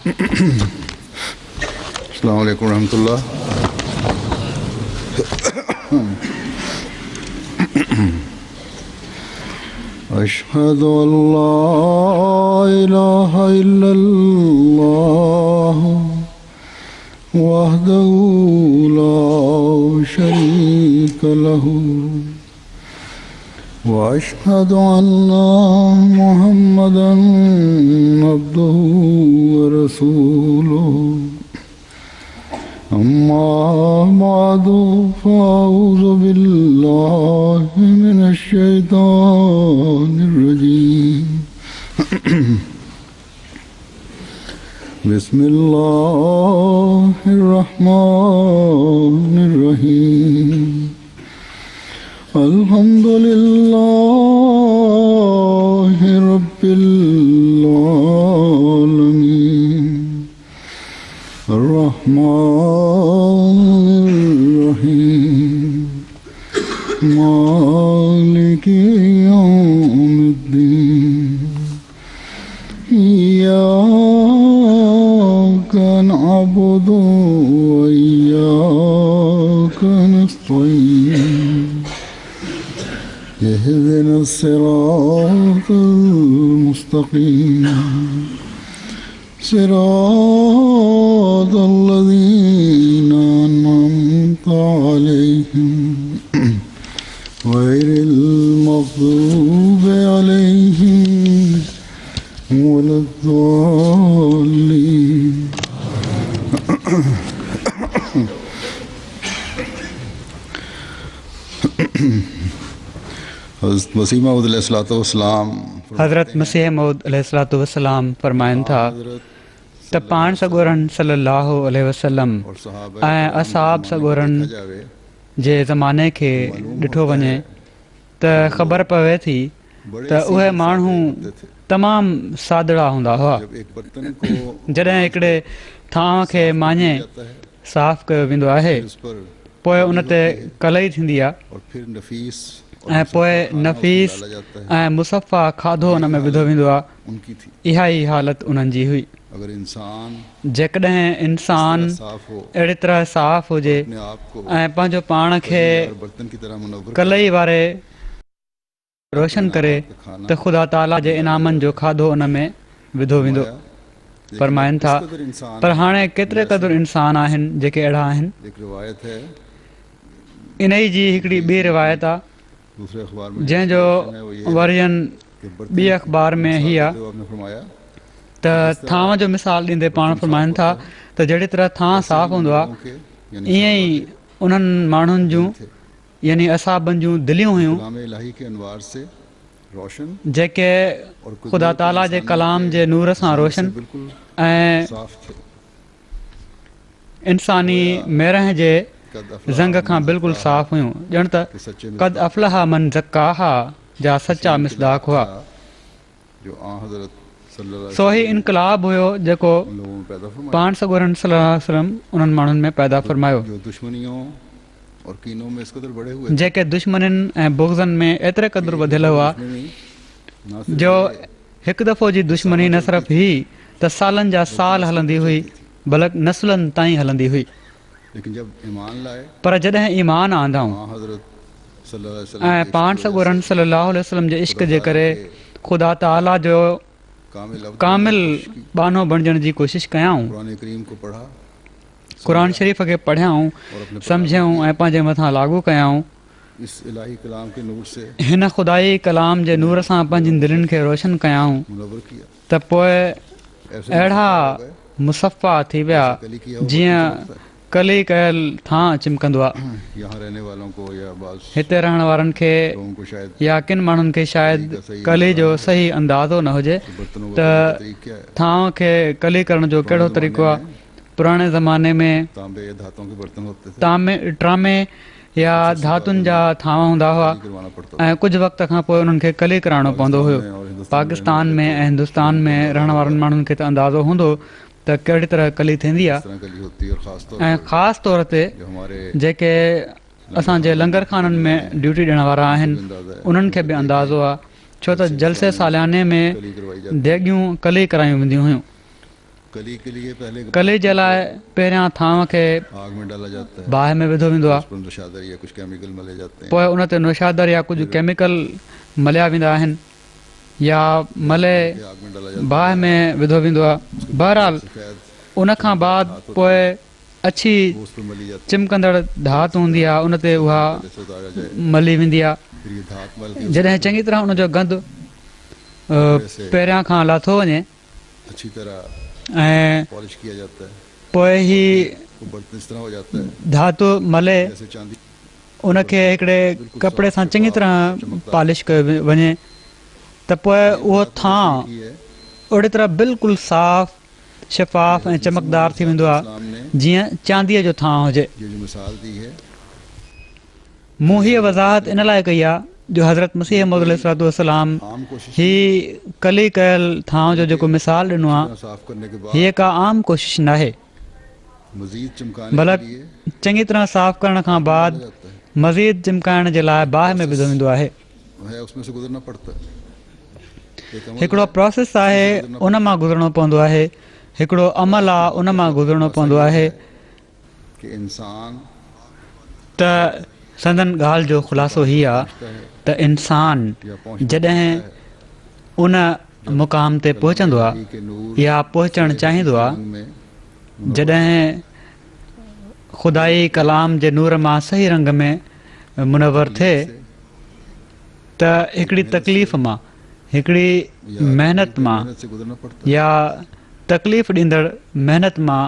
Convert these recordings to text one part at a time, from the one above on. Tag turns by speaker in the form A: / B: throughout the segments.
A: अस्सलामु अलैकुम रहमतुल्लाह। अशहदु अल्ला इलाहा इल्लल्लाह वहदहु ला शरीका लहू وأشهد أن محمدا عبده ورسوله أما بعد فأعوذ بالله من الشيطان الرجيم بسم الله الرحمن الرحيم الحمد لله رب العالمين الرحمن الرحيم مالك يوم الدين إياك نعبد وإياك نستعين اهدنا الصراط المستقيم صراط الذين أنعمت عليهم غير المغضوب عليهم ولا الضالين
B: हज़रत मसीह मऊद अलैहिस्सलातु वस्सलाम फरमाइनि था त पाण सॻोरन सल्लल्लाहु अलैहि वसल्लम ऐं असहाब सॻोरन जे ज़माने खे ॾिठो वञे त ख़बर पवे थी त उहे माण्हू तमामु सादड़ा हूंदा हुआ। जॾहिं हिकिड़े थांव खे माञे साफ़ कयो वेंदो आहे पोइ उन ते कलई थींदी आहे ऐं पोइ नफ़ीस ऐं मुसफ़ा खाधो हुन में विधो वेंदो आहे। इहा ई हालति उन्हनि जी हुई। जेकॾहिं इंसानु अहिड़ी तरह साफ़ हुजे ऐं पंहिंजो पाण खे कलई वारे रोशन करे त ख़ुदा ताला जे इनामनि जो खाधो उन में विधो वेंदो। फरमाइनि था पर हाणे केतिरे क़दुरु इंसान आहिनि जेके अहिड़ा आहिनि। इन ई जी हिकिड़ी ॿी रिवायत आहे जंहिंजो वरियन ॿी अख़बार में ही आहे त थांव जो मिसाल ॾींदे पाण फरमाइनि था त जहिड़ी तरह थां साफ़ हूंदो आहे ईअं ई उन्हनि माण्हुनि जूं यानी असहाबनि जूं दिलियूं हुयूं जेके ख़ुदा ताला जे कलाम जे नूर सां रोशन ऐं इंसानी मेरह जे ज़ंग खां बिल्कुलु साफ़ हुयूं। ॼण त क़द अफ़लहा मन ज़क्काहा जा सचा मिसदाक हुआ। सो ही इनकलाब हुयो जेको पाण सॻोरन सल्लल्लाहु अलैहि वसल्लम उन्हनि माण्हुनि में पैदा फरमायो जेके दुश्मनियुनि ऐं बुग़्ज़नि में एतिरे क़दुरु वधियल हुआ जो हिकु दफ़ो जी दुश्मनी न सिर्फ़ ही त सालनि जा साल हलंदी हुई बल्कि नसलनि ताईं हलंदी हुई। पर जॾहिं ईमान आंदाऊं ऐं पाण सॻोरन सल्लल्लाहु अलैहि वसल्लम जे इश्क जे करे ख़ुदा ताला जो कामिल बानो बणजण जी कोशिशि कयाऊं, क़ुर शरीफ़ खे पढ़ियाऊं सम्झियूं ऐं पंहिंजे मथां लागू कयाऊं, हिन ख़ुदाई कलाम जे नूर सां पंहिंजी दिलनि खे रोशन कयाऊं त पोइ अहिड़ा मुसफ़ा थी विया जीअं कली कयल थां चिमकंदो आहे। हिते रहण वारनि खे या किन माण्हुनि खे शायदि कली जो सही अंदाज़ो न हुजे त थां खे कली करण जो कहिड़ो तरीक़ो आहे। पुराणे ज़माने में ट्रामे या धातुनि जा थांव हूंदा हुआ ऐं कुझु वक़्त खां पोइ उन्हनि खे कली कराइणो पवंदो हुयो। पाकिस्तान में ऐं हिंदुस्तान में रहण वारनि माण्हुनि खे त अंदाज़ो हूंदो त कहिड़ी तरह कली थींदी आहे ऐं ख़ासि तौर ते जेके असांजे लंगर खाननि में ड्यूटी ॾियण वारा आहिनि उन्हनि खे बि अंदाज़ो आहे छो त जलसे सालियाने में देगियूं कली करायूं वेंदियूं हुयूं।
A: कली के लिए पहले
B: कली जे लाइ पहिरियां थांव खे
A: आग में डाला जाता है,
B: बाहि में विधो वेंदो आहे,
A: उस पर नशादर या कुछ केमिकल मले जाते हैं,
B: पोइ उन ते नौशादर या कुझु केमिकल मलिया वेंदा आहिनि या मले
A: फिर आग में डाला जाता
B: बाहि में विधो वेंदो आहे। बहरहाल
A: है, सफेद
B: उन खां बाद पोइ अछी
A: वो उस पर मली जाती
B: चिमकंदड़ धात हूंदी आहे, उन ते उहा
A: है, पहले से उतारा जाए,
B: मली वेंदी आहे।
A: फिर ये धात मल के
B: जॾहिं चङी तरह उनजो गंदु पहिरियां खां लाथो वञे
A: अच्छी तरह
B: ऐं
A: पॉलिश किया जाता है,
B: पोइ ही
A: वो बर्तन इस तरह हो जाता है
B: धातु मले
A: जैसे चांदी
B: उनखे हिकिड़े कपिड़े सां चङी तरह पॉलिश कयो वञे त पोइ उहो थां
A: की है।
B: ओड़ी तरह बिल्कुलु साफ़ शफ़ाफ़ ऐं चमकदार थी वेंदो आहे
A: इस्लाम ने
B: जीअं चांदीअ जो थां हुजे।
A: ये जो मिसाल दी है,
B: मूं हीअ वज़ाहत इन लाइ कई आहे जो हज़रत मसीह मौद अलैहिस्सलाम
A: आम कोशिश
B: ही कली कयल थां जो जेको मिसाल ॾिनो आहे
A: साफ करने के बाद
B: हीअ का आम कोशिश न आहे,
A: मजीद चमकाने
B: बल्कि
A: के लिए
B: चङी तरह साफ़ करण खां बाद
A: जाता है,
B: मज़ीद चिमकाइण जे लाइ बाहि में विधो वेंदो आहे।
A: उसमें से गुजरना पड़ता है। एक अमल
B: हिकिड़ो प्रोसेस आहे उन मां गुज़रणो पवंदो आहे, हिकिड़ो अमल आहे उन मां गुज़रणो पवंदो आहे
A: कि इंसान
B: त संदन ॻाल्हि जो ख़ुलासो हीअ आहे त इंसान
A: या
B: जॾहिं उन मुक़ाम ते पहुचंदो आहे
A: के नूर
B: या पहुचणु चाहींदो आहे,
A: में
B: जॾहिं ख़ुदाई कलाम जे नूर मां सही रंग में मुनवर थिए त हिकिड़ी तकलीफ़ मां, हिकिड़ी महिनत मां
A: मेहनत से गुजरना पड़ता
B: या तकलीफ़ ॾींदड़ महिनत मां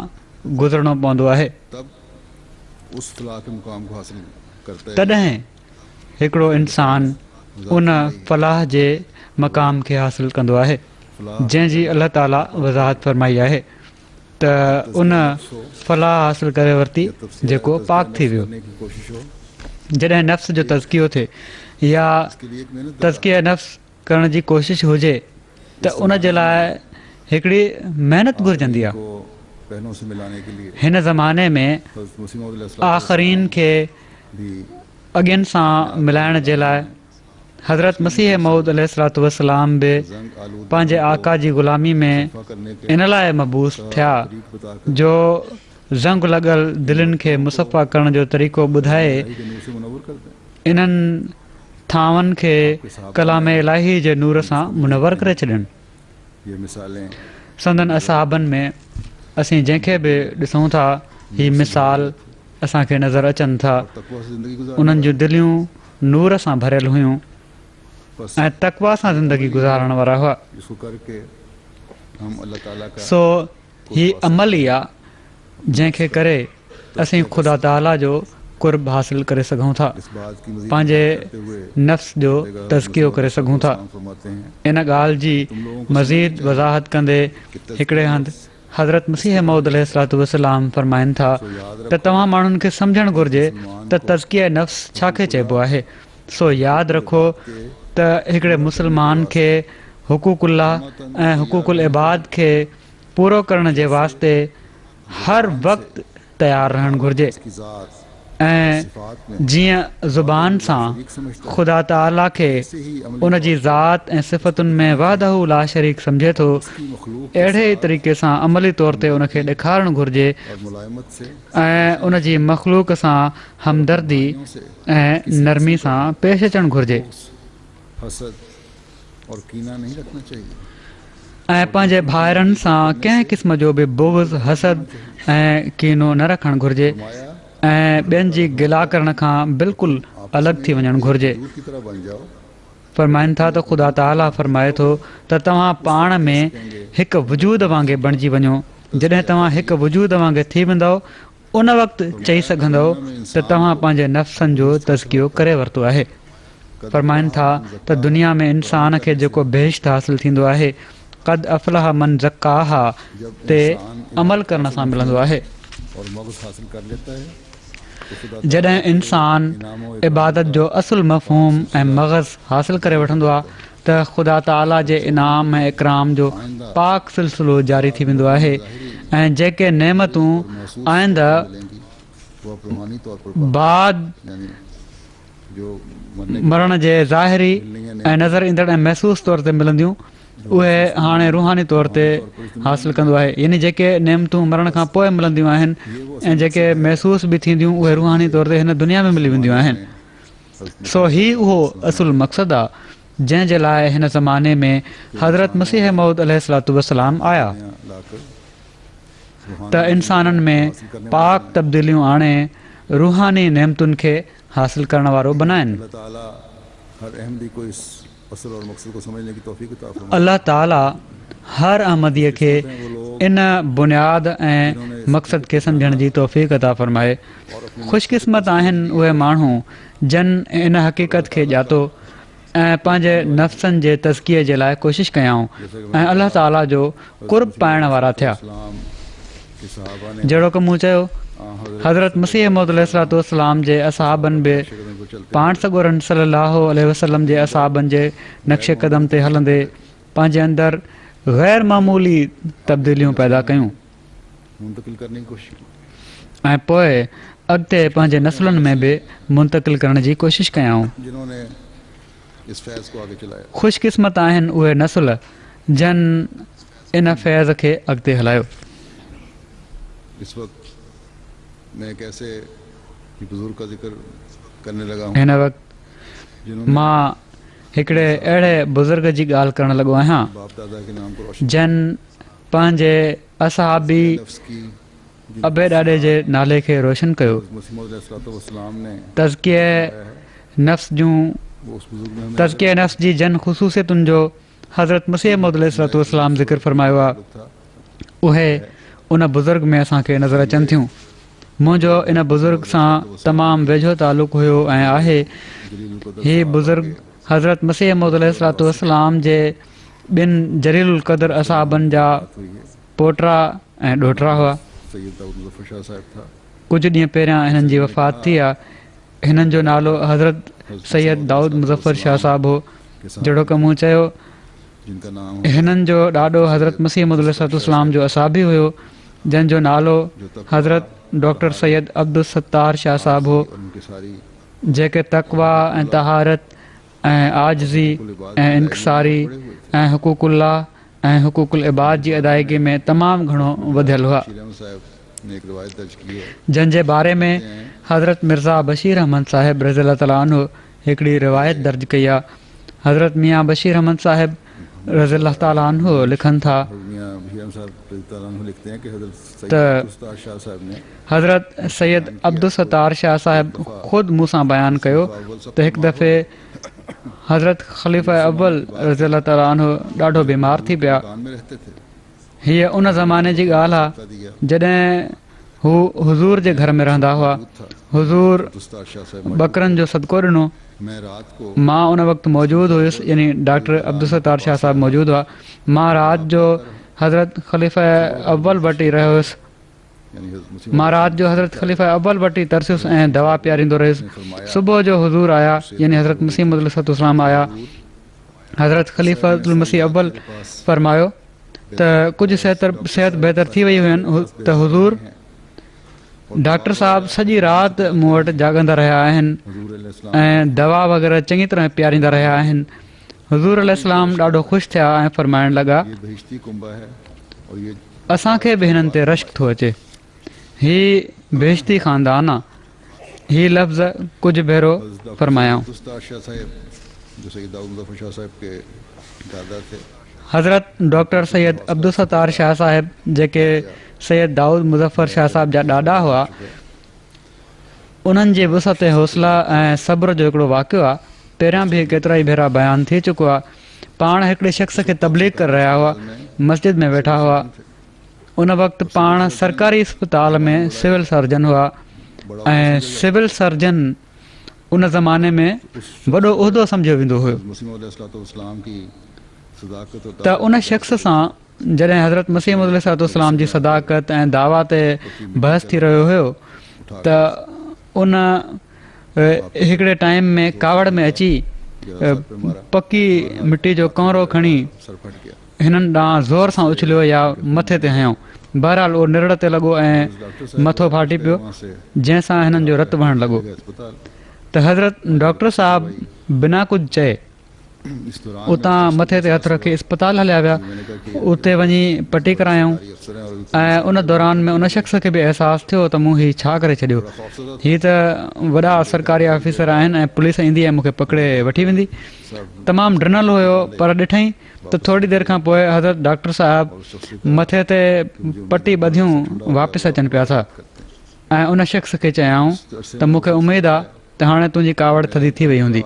B: गुज़रणो पवंदो आहे।
A: है, तब उस फलाह के मुकाम को हासिल करता है।
B: तॾहिं हिकिड़ो इंसान उन फलाह जे मक़ाम खे हासिल कंदो आहे
A: फलाह
B: जंहिंजी अलाह ताला वज़ाहत फरमाई आहे त उन फलाह हासिल करे वरिती जेको पाक थी वियो।
A: करने की कोशिश हो,
B: जॾहिं नफ़्स जो तज़कियो थिए या
A: इसके लिए एक मेहनत
B: तज़किया नफ़्स करण जी कोशिश हुजे त उन जे लाइ हिकिड़ी महिनत घुरिजंदी आहे।
A: को पहलों से मिलाने के लिए
B: हिन ज़माने में
A: हज़रत मसीह मौद
B: आख़रीन खे
A: भी
B: अॻियनि सां मिलाइण जे लाइ हज़रत मसीह मऊद अलैहिस्सलाम बि
A: जंग आलूद
B: पंहिंजे आका जी ग़ुलामी में
A: करने के
B: इन लाइ मबूस थिया
A: तरीक़ बताकर
B: जो ज़ंग लॻल दिलनि खे मुसफ़ा करण जो तरीक़ो ॿुधाए
A: के नूर से मुनव्वर करते हैं।
B: इन्हनि थांवनि खे कलाम इलाही जे नूर सां मुनवर करे छॾनि।
A: ये मिसालें
B: संदन असहाबनि में असीं जंहिंखे बि ॾिसूं था ही मिसाल असांखे नज़र अचनि था।
A: तक़वा से ज़िंदगी गुजारने
B: उन्हनि जूं दिलियूं नूर सां भरियल हुयूं
A: बस
B: ऐं तक़वा सां ज़िंदगी गुज़ारण वारा हुआ।
A: इसको करके हम अल्लाह ताला का
B: सो ही अमल ई आहे जंहिंखे करे असीं ख़ुदा ताला जो कुर्ब हासिल करे सघूं था,
A: इस बात की मज़ीद
B: पंहिंजे
A: करते हुए
B: नफ़्स जो तज़कियो करे सघूं था।
A: फरमाते हैं
B: इन ॻाल्हि जी मज़ीद वज़ाहत कंदे हिकिड़े हंधि हज़रत मसीह मऊद अलैहिस्सलाम फरमाइनि था त तव्हां माण्हुनि खे सम्झणु घुरिजे त तज़किया नफ़्स छाखे चइबो आहे। सो यादि रखो त हिकिड़े मुस्लमान खे हुकूकुल्लाह ऐं हुकूकुल इबाद खे पूरो करण जे वास्ते हर वक़्तु तयारु रहणु घुरिजे
A: की ज़ात
B: ऐं
A: सिफ़ात में
B: जीअं ज़ुबान सां ख़ुदा ताला खे उन जी ज़ात ऐं सिफ़तुनि में वादहू ला शरीक सम्झे थो,
A: मखलूक
B: अहिड़े ई तरीक़े सां अमली तौर ते उनखे ॾेखारणु घुरिजे
A: और मुलायमत से
B: ऐं उन जी मख़लूक सां हमदर्दी ऐं नरमी सां पेश अचणु घुरिजे
A: हसद और कीना नहीं रखना चाहिए।
B: ऐं पंहिंजे भाइरनि सां कंहिं क़िस्म जो बि बुग़्ज़ हसद ऐं कीनो न रखणु घुरिजे
A: माया
B: ऐं ॿियनि जी गिला करण खां बिल्कुलु अलॻि थी वञणु घुरिजे।
A: दूर की तरह बन जाओ,
B: फरमाइनि था त ख़ुदा ताला फरमाए थो त तव्हां पाण में हिकु वजूद वांगुरु बणिजी वञो। जॾहिं तव्हां हिकु वजूद वांगुरु थी वेंदव उन वक़्तु चई सघंदव त तव्हां पंहिंजे नफ़्सनि जो तज़कियो करे वरितो आहे। फरमाइनि था त दुनिया में इंसान खे जेको बेहिश्त हासिलु थींदो आहे क़द अफ़लाह मन ज़क्काहा ते अमल करण सां मिलंदो आहे।
A: और मग़ज़ हासिल कर लेता है तो खुदा
B: जॾहिं इंसान इबादत जो असुल मफ़हूम ऐं मग़ज़ हासिल करे वठंदो आहे त ख़ुदा ताला जे इनाम ऐं इकराम जो पाक सिलसिलो जारी थी वेंदो आहे ऐं जेके नेमतूं आईंदा
A: मिलेंगी वो आप रूहानी तौर पर
B: बाद
A: यानी जो मरने
B: मरण जे ज़ाहिरी ऐं नज़र ईंदड़ ऐं महसूस तौर ते मिलंदियूं उहे हाणे रूहानी तौर ते हासिलु कंदो आहे। यानी जेके नेमतूं मरण खां पोइ मिलंदियूं आहिनि ऐं जेके महसूस बि थींदियूं उहे रूहानी तौर ते हिन दुनिया में मिली वेंदियूं आहिनि। सो ही उहो असुलु मक़सदु आहे जंहिंजे लाइ हिन ज़माने में हज़रत मसीह मौद अलैहिस्सलातु वस्सलाम आया, त इंसाननि में पाक तब्दीलियूं आणे रूहानी नेमतुनि खे हासिलु करण वारो बनाइनि।
A: अल्लाह ताला हर अहमदी को इस असल और मकसद को समझने की तौफीक अता फरमाए।
B: अल्लाह ताला हर अहमदीअ खे इन बुनियाद ऐं मक़सद खे सम्झण जी तौफ़ीक़ अता फ़रमाए। ख़ुशकिस्मत आहिनि उहे माण्हू जन इन हक़ीक़त खे ॼातो ऐं पंहिंजे नफ़्सनि जे तज़किये जे लाइ कोशिशि कयाऊं ऐं अल्लाह ताला जो कुर्ब पाइण वारा थिया। जहिड़ो की मूं चयो, हज़रत मसीह मौद अलैहिस्सलातु वस्सलाम जे असहाबनि बि पाण सॻोरनि सल्लल्लाहु अलैहि वसल्लम जे असहाबनि जे नक्शे क़दम ते हलंदे पंहिंजे अंदरि ग़ैर मामूली तब्दीलियूं पैदा कयूं
A: मुंतकिल करने की कोशिश
B: ऐं पोइ अॻिते पंहिंजे नसलुनि में बि मुंतकिल करण जी कोशिशि कयाऊं।
A: जिन्होंने इस फैज़ को आगे चलाया।
B: ख़ुशकिस्मत आहिनि उहे नसुल जन इन फैज़ खे अॻिते हलायो।
A: इस वक्त मैं एक ऐसे बुजुर्ग का जिक्र करने लगा हूँ
B: हिन वक़्तु मां हिकिड़े अहिड़े बुज़ुर्ग जी ॻाल्हि करणु लॻो आहियां
A: बाप दादा के नाम को रोशन
B: जन पंहिंजे असहाबी
A: नफ्स की
B: अबे ॾाॾे जे नाले खे रोशन कयो।
A: मसीह मौद अलैहिस्सलाम ने
B: तज़किये नफ़्स जूं
A: वो उस बुजुर्ग में
B: तज़किये नफ़्स जी जन ख़ुसूसियतुनि जो हज़रत मसीह मौद अलैहिस्सलाम ज़िक्र फरमायो आहे।
A: था
B: उहे उन बुज़ुर्ग में असांखे नज़र अचनि थियूं। मुंहिंजो इन बुज़ुर्ग सां तमामु वेझो तालुक़ु हुयो ऐं आहे।
A: जलीलुल क़दर
B: हीअ बुज़ुर्ग हज़रत मसीह मौद अलैहिस्सलातु वस्सलाम जे ॿिनि जलीलुल क़दर असहाबनि जा
A: हुई है।
B: पोटरा ऐं ॾोहिटा हुआ।
A: सैयद दाऊद मुज़फ़्फ़र शाह साहब था।
B: कुझु ॾींहं पहिरियां हिननि जी वफ़ात थी आहे। हिननि जो नालो हज़रत सैयद दाऊद मुज़फ़्फ़र शाह साहिबु हो। जहिड़ो की मूं चयो,
A: जिनका नाम
B: हिननि जो ॾाॾो हज़रत मसीह मौद अलैहिस्सलाम जो असाबी हुयो जंहिंजो नालो हज़रत डॉक्टर सैयद अब्दुल सत्तार शाह साहिबु हो,
A: उनकी सारी
B: जेके तक़वा ऐं तहारत ऐं आजिज़ी ऐं इनक़सारी ऐं हुक़ूक़ुल्लाह ऐं हुक़ूक़ुल इबाद जी अदायगी में तमामु घणो वधियल हुआ,
A: शीर अहमद साहब ने एक रिवायत दर्ज की है।
B: जंहिंजे बारे में हज़रत मिर्ज़ा बशीर अहमद साहिब रज़ियल्लाहु तआला अन्हु हिकिड़ी रिवायत दर्ज कई आहे। हज़रत मियाँ बशीर अहमद साहिब रज़ियल्लाहु तआला अन्हु लिखनि था
A: मियां बशीर अहमद साहब रज़ियल्लाहु ताला अन्हु लिखते हैं कि हज़रत
B: त
A: सैयद उस्ताद शाह साहब ने
B: हज़रत सैयद अब्दुल सत्तार शाह साहिब ख़ुदि मूंसां बयानु कयो त हिकु दफ़े हज़रत ख़लीफ़ा अव्वल रज़ियल्लाहु तआला अन्हु ॾाढो बीमार थी पिया।
A: मकान में रहते थे।
B: हीअ उन ज़माने जी ॻाल्हि आहे
A: दिया
B: जॾहिं हू हुज़ूर जे घर में रहंदा हुआ। हुज़ूर
A: उस्ताद शाह साहब
B: बकरनि जो सदको ॾिनो।
A: मैं रात को
B: मां उन वक़्तु मौजूदु हुयुसि, यानी डॉक्टर अब्दुल सत्तार शाह साहिबु मौजूदु हुआ। मां राति जो हज़रत ख़लीफ़ा अव्वल वटि ई रहियो हुयुसि।
A: यानी हज़रत मसीह
B: मां राति जो हज़रत ख़लीफ़ा अव्वल वटि ई तरसियुसि ऐं दवा पीआरींदो रहियुसि। सुबुह जो हुज़ूर आया, यानी हज़रत मसीह मौद अलैहिस्सलाम आया। हज़रत ख़लीफ़तुल मसीह अव्वल फरमायो त कुझु सिहत बहितर थी वई हुयनि त हुज़ूर डॉक्टर साहिबु सॼी राति मूं वटि जाॻंदा रहिया आहिनि
A: हुज़ूर अलैहिस्सलाम
B: ऐं दवा वग़ैरह चङी तरह पीआरींदा रहिया आहिनि। हुज़ूर अलैहिस्सलाम ॾाढो ख़ुशि थिया ऐं फरमाइण लॻा,
A: ये बहिश्ती कुंबा है और ये
B: असांखे बि हिननि ते रश्क थो अचे। हीउ बेहिश्ती ख़ानदान आहे। हीउ लफ़्ज़ कुझु भेरो फरमायाऊं।
A: उस्ताद शाह साहब जो सैयद दाऊद मुज़फ़्फ़र शाह साहब के दादा थे।
B: हज़रत डॉक्टर सैयद अब्दुल सत्तार शाह साहिब जेके सैयद दाऊद मुज़फ़्फ़र शाह साहिब जा ॾाॾा हुआ, उन्हनि जे वुसअत हौसला ऐं सब्र जो हिकिड़ो वाक़ियो आहे। पहिरियां बि केतिरा ई भेरा बयानु थी चुको आहे। पाण हिकिड़े शख़्स खे तबलीग करे रहिया हुआ, मस्जिद में वेठा हुआ। उन वक़्तु पाण सरकारी अस्पताल में सिविल सर्जन हुआ ऐं सिविल सर्जन उन ज़माने में वॾो उहिदो सम्झियो वेंदो हुयो।
A: मसीह मौद अलैहिस्सलाम की सदाकत और
B: त उन शख़्स सां जॾहिं हज़रत मसीह मौद अलैहिस्सलाम जी सदाकत ऐं दावा ते बहस थी रहियो हुयो त उन हिकिड़े टाइम में कावड़ में अची पकी मिटी जो कौरो खणी
A: सर फट गया।
B: हिननि ॾांहुं ज़ोर सां उछलियो या मथे ते हयऊं। बहरहाल उहो निरड़ ते लॻो ऐं मथो फाटी पियो, जंहिंसां हिननि जो रतु वहणु लॻो।
A: अस्पताल
B: त त हज़रत डॉक्टर साहब बिना कुझु चए
A: इस दौरान
B: उतां मथे ते हथु रखी इस्पताल हलिया विया। उते वञी पटी करायूं
A: अफसर हैं और
B: ऐं उन दौरान में उन शख़्स खे बि अहसासु थियो त मूं हीउ छा करे छॾियो। हीअ त वॾा सरकारी ऑफिसर आहिनि ऐं पुलिस ईंदी ऐं मूंखे पकिड़े वठी वेंदी। तमामु ड्रिनल हुयो पर ॾिठईं त थोरी देरि खां पोइ हज़रत डॉक्टर साहिबु मथे ते पटी ॿधियूं वापसि अचनि पिया था ऐं उन शख़्स खे चयाऊं त मूंखे उमेदु आहे त हाणे तुंहिंजी कावड़ थधी थी वई हूंदी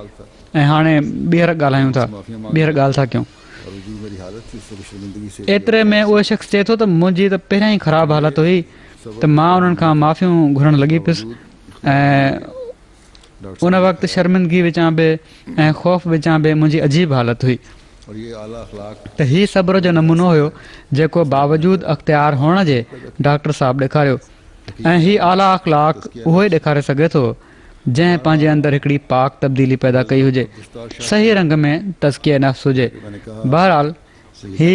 B: ऐं हाणे ॿीहर ॻाल्हायूं था, ॿीहर ॻाल्हि था कयूं।
A: और वजूद मेरी हालत थी सब शर्मिंदगी से
B: एतिरे में उहो शख़्स चए थो त मुंहिंजी त पहिरियां ई ख़राबु हालत हुई त मां उन्हनि खां माफ़ियूं घुरणु लॻी पियुसि ऐं उन वक़्तु शर्मिंदगी विचां बि ऐं ख़ौफ़ विचां बि मुंहिंजी अजीब हालत हुई।
A: और ये आला अखलाक
B: त हीउ सब्र जो नमूनो हुयो जेको बावजूदु अख़्तियार हुअण जे डॉक्टर साहिबु ॾेखारियो ऐं हीउ आला अख़लाक उहो ई ॾेखारे सघे थो जंहिं पंहिंजे अंदरि हिकिड़ी पाक तब्दीली पैदा कई हुजे, सही रंग में तज़किया नफ़्स हुजे। बहरहाल ही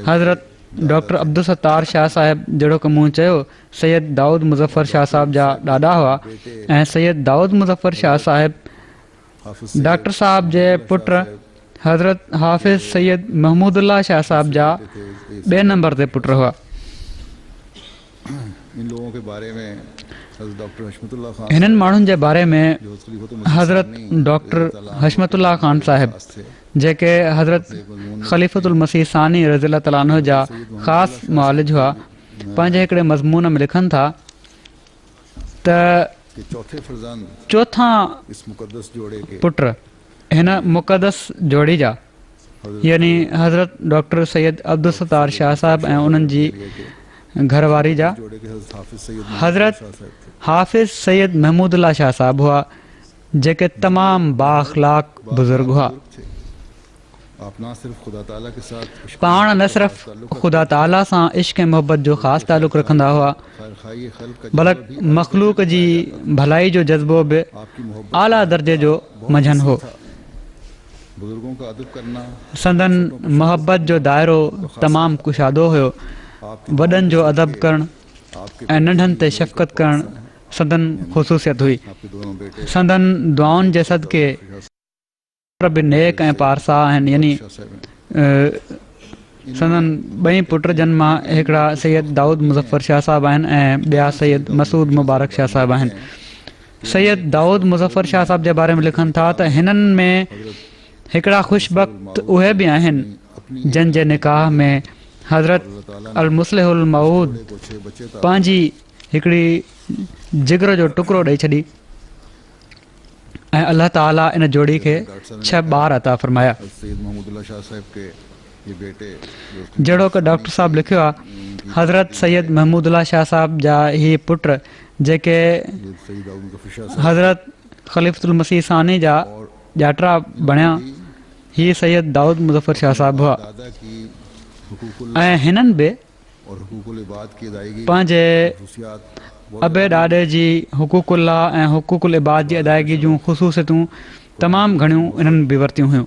B: हज़रत डॉक्टर अब्दुल सत्तार शाह साहिबु जहिड़ो की मूं चयो सैयद दाऊद मुज़फ़र शाह साहिब जा ॾाॾा हुआ ऐं सैयद दाऊद मुज़फ़र शाह साहिबु डॉक्टर साहिब जे पुट हज़रत हाफ़िज़ सैयद महमूदुल्ला शाह साहिब जा ॿिए नंबर ते पुट हुआ।
A: इन लोगों के बारे में हज़रत डॉक्टर हशमतुल्लाह खान
B: हिननि माण्हुनि जे बारे में
A: जो खलीफतुल
B: हज़रत डॉक्टर हशमतुल्लाह खान साहिबु जेके हज़रत ख़लीफ़तुल मसीह सानी रज़ियल्लाहु तआला अन्हु जा ख़ासि मुआलिज हुआ, पंहिंजे हिकिड़े मज़मून में लिखनि था त
A: के चौथे फर्जंद
B: चोथां
A: इस मुक़द्दस जोड़े के
B: पुट हिन मुक़दस जोड़ी जा यानी हज़रत डॉक्टर सैयद अब्दुल सत्तार शाह साहिबु ऐं उन्हनि जी घरवारी जा
A: जोड़े के हज़रत
B: हज़रत हाफ़िज़ सैयद महमूदुल्ला शाह साहिबु हुआ जेके तमामु बाअख़लाक़ बुज़ुर्ग हुआ।
A: थे। आप ना सिर्फ खुदा ताला के साथ इश्क
B: पाण न सिर्फ़ ख़ुदा ताला सां इश्क़ ऐं मोहबत जो ख़ासि तालुक़ु रखंदा हुआ
A: ख़ैर खल्क़ का
B: बल्कि मख़लूक़ जी भलाई जो जज़्बो बि
A: आपकी मोहब्बत
B: आला दर्जे जो मंझन हो।
A: बुजुर्गों का अदब करना
B: संदन मोहब्बत जो दायरो तमामु कुशादो हुयो। वॾनि जो अदब करणु
A: आपके
B: ऐं नंढनि ते शफ़क़त करणु संदन ख़ुसूसियत हुई।
A: आपके दोनों बेटे
B: संदन दुआउनि जे सदके बि नेक ऐं पारसा आहिनि यानी
A: शाह साहब
B: संदन ॿई पुट जन मां हिकिड़ा सैयद दाऊद मुज़फ़र शाह साहिबु आहिनि ऐं ॿिया सैयद मसूद मुबारक शाह साहिबु आहिनि। सैयद दाऊद मुज़फ़र शाह साहिब जे बारे में लिखनि था त हिननि में हिकिड़ा ख़ुशबख़्त उहे बि आहिनि जंहिंजे निकाह में हज़रत अल मुस्लिहुल मऊद
A: को 6 बच्चे था
B: पंहिंजी हिकिड़ी जिगर जो टुकड़ो ॾेई छॾी ऐं अल्लाह ताला इन जोड़ी खे 6 ॿार अता फरमाया।
A: सैयद महमूदुल्लाह शाह साहब के ये बेटे
B: जहिड़ो की डॉक्टर साहिबु लिखियो आहे हज़रत सैयद महमूदुल्लाह शाह साहिब जा इहे पुट जेके
A: सैयद दाऊद मुज़फ़्फ़र शाह
B: हज़रत ख़लीफ़तुल मसीह सानी जा ॼातरा बणिया ही सैयद दाऊद मुज़फ़्फ़र शाह साहिबु हुआ
A: दादा की हुकूकुल
B: ऐं हिननि बि
A: और हुकूकुल इबाद की अदायगी
B: पंहिंजे
A: ख़ुसूसियात
B: अबे ॾाॾे जी हुकूकुल्ला ऐं हुकूकुल इबाद जी अदायगी जूं ख़ुसूसियतूं तमामु घणियूं इन्हनि बि वरितियूं हुयूं।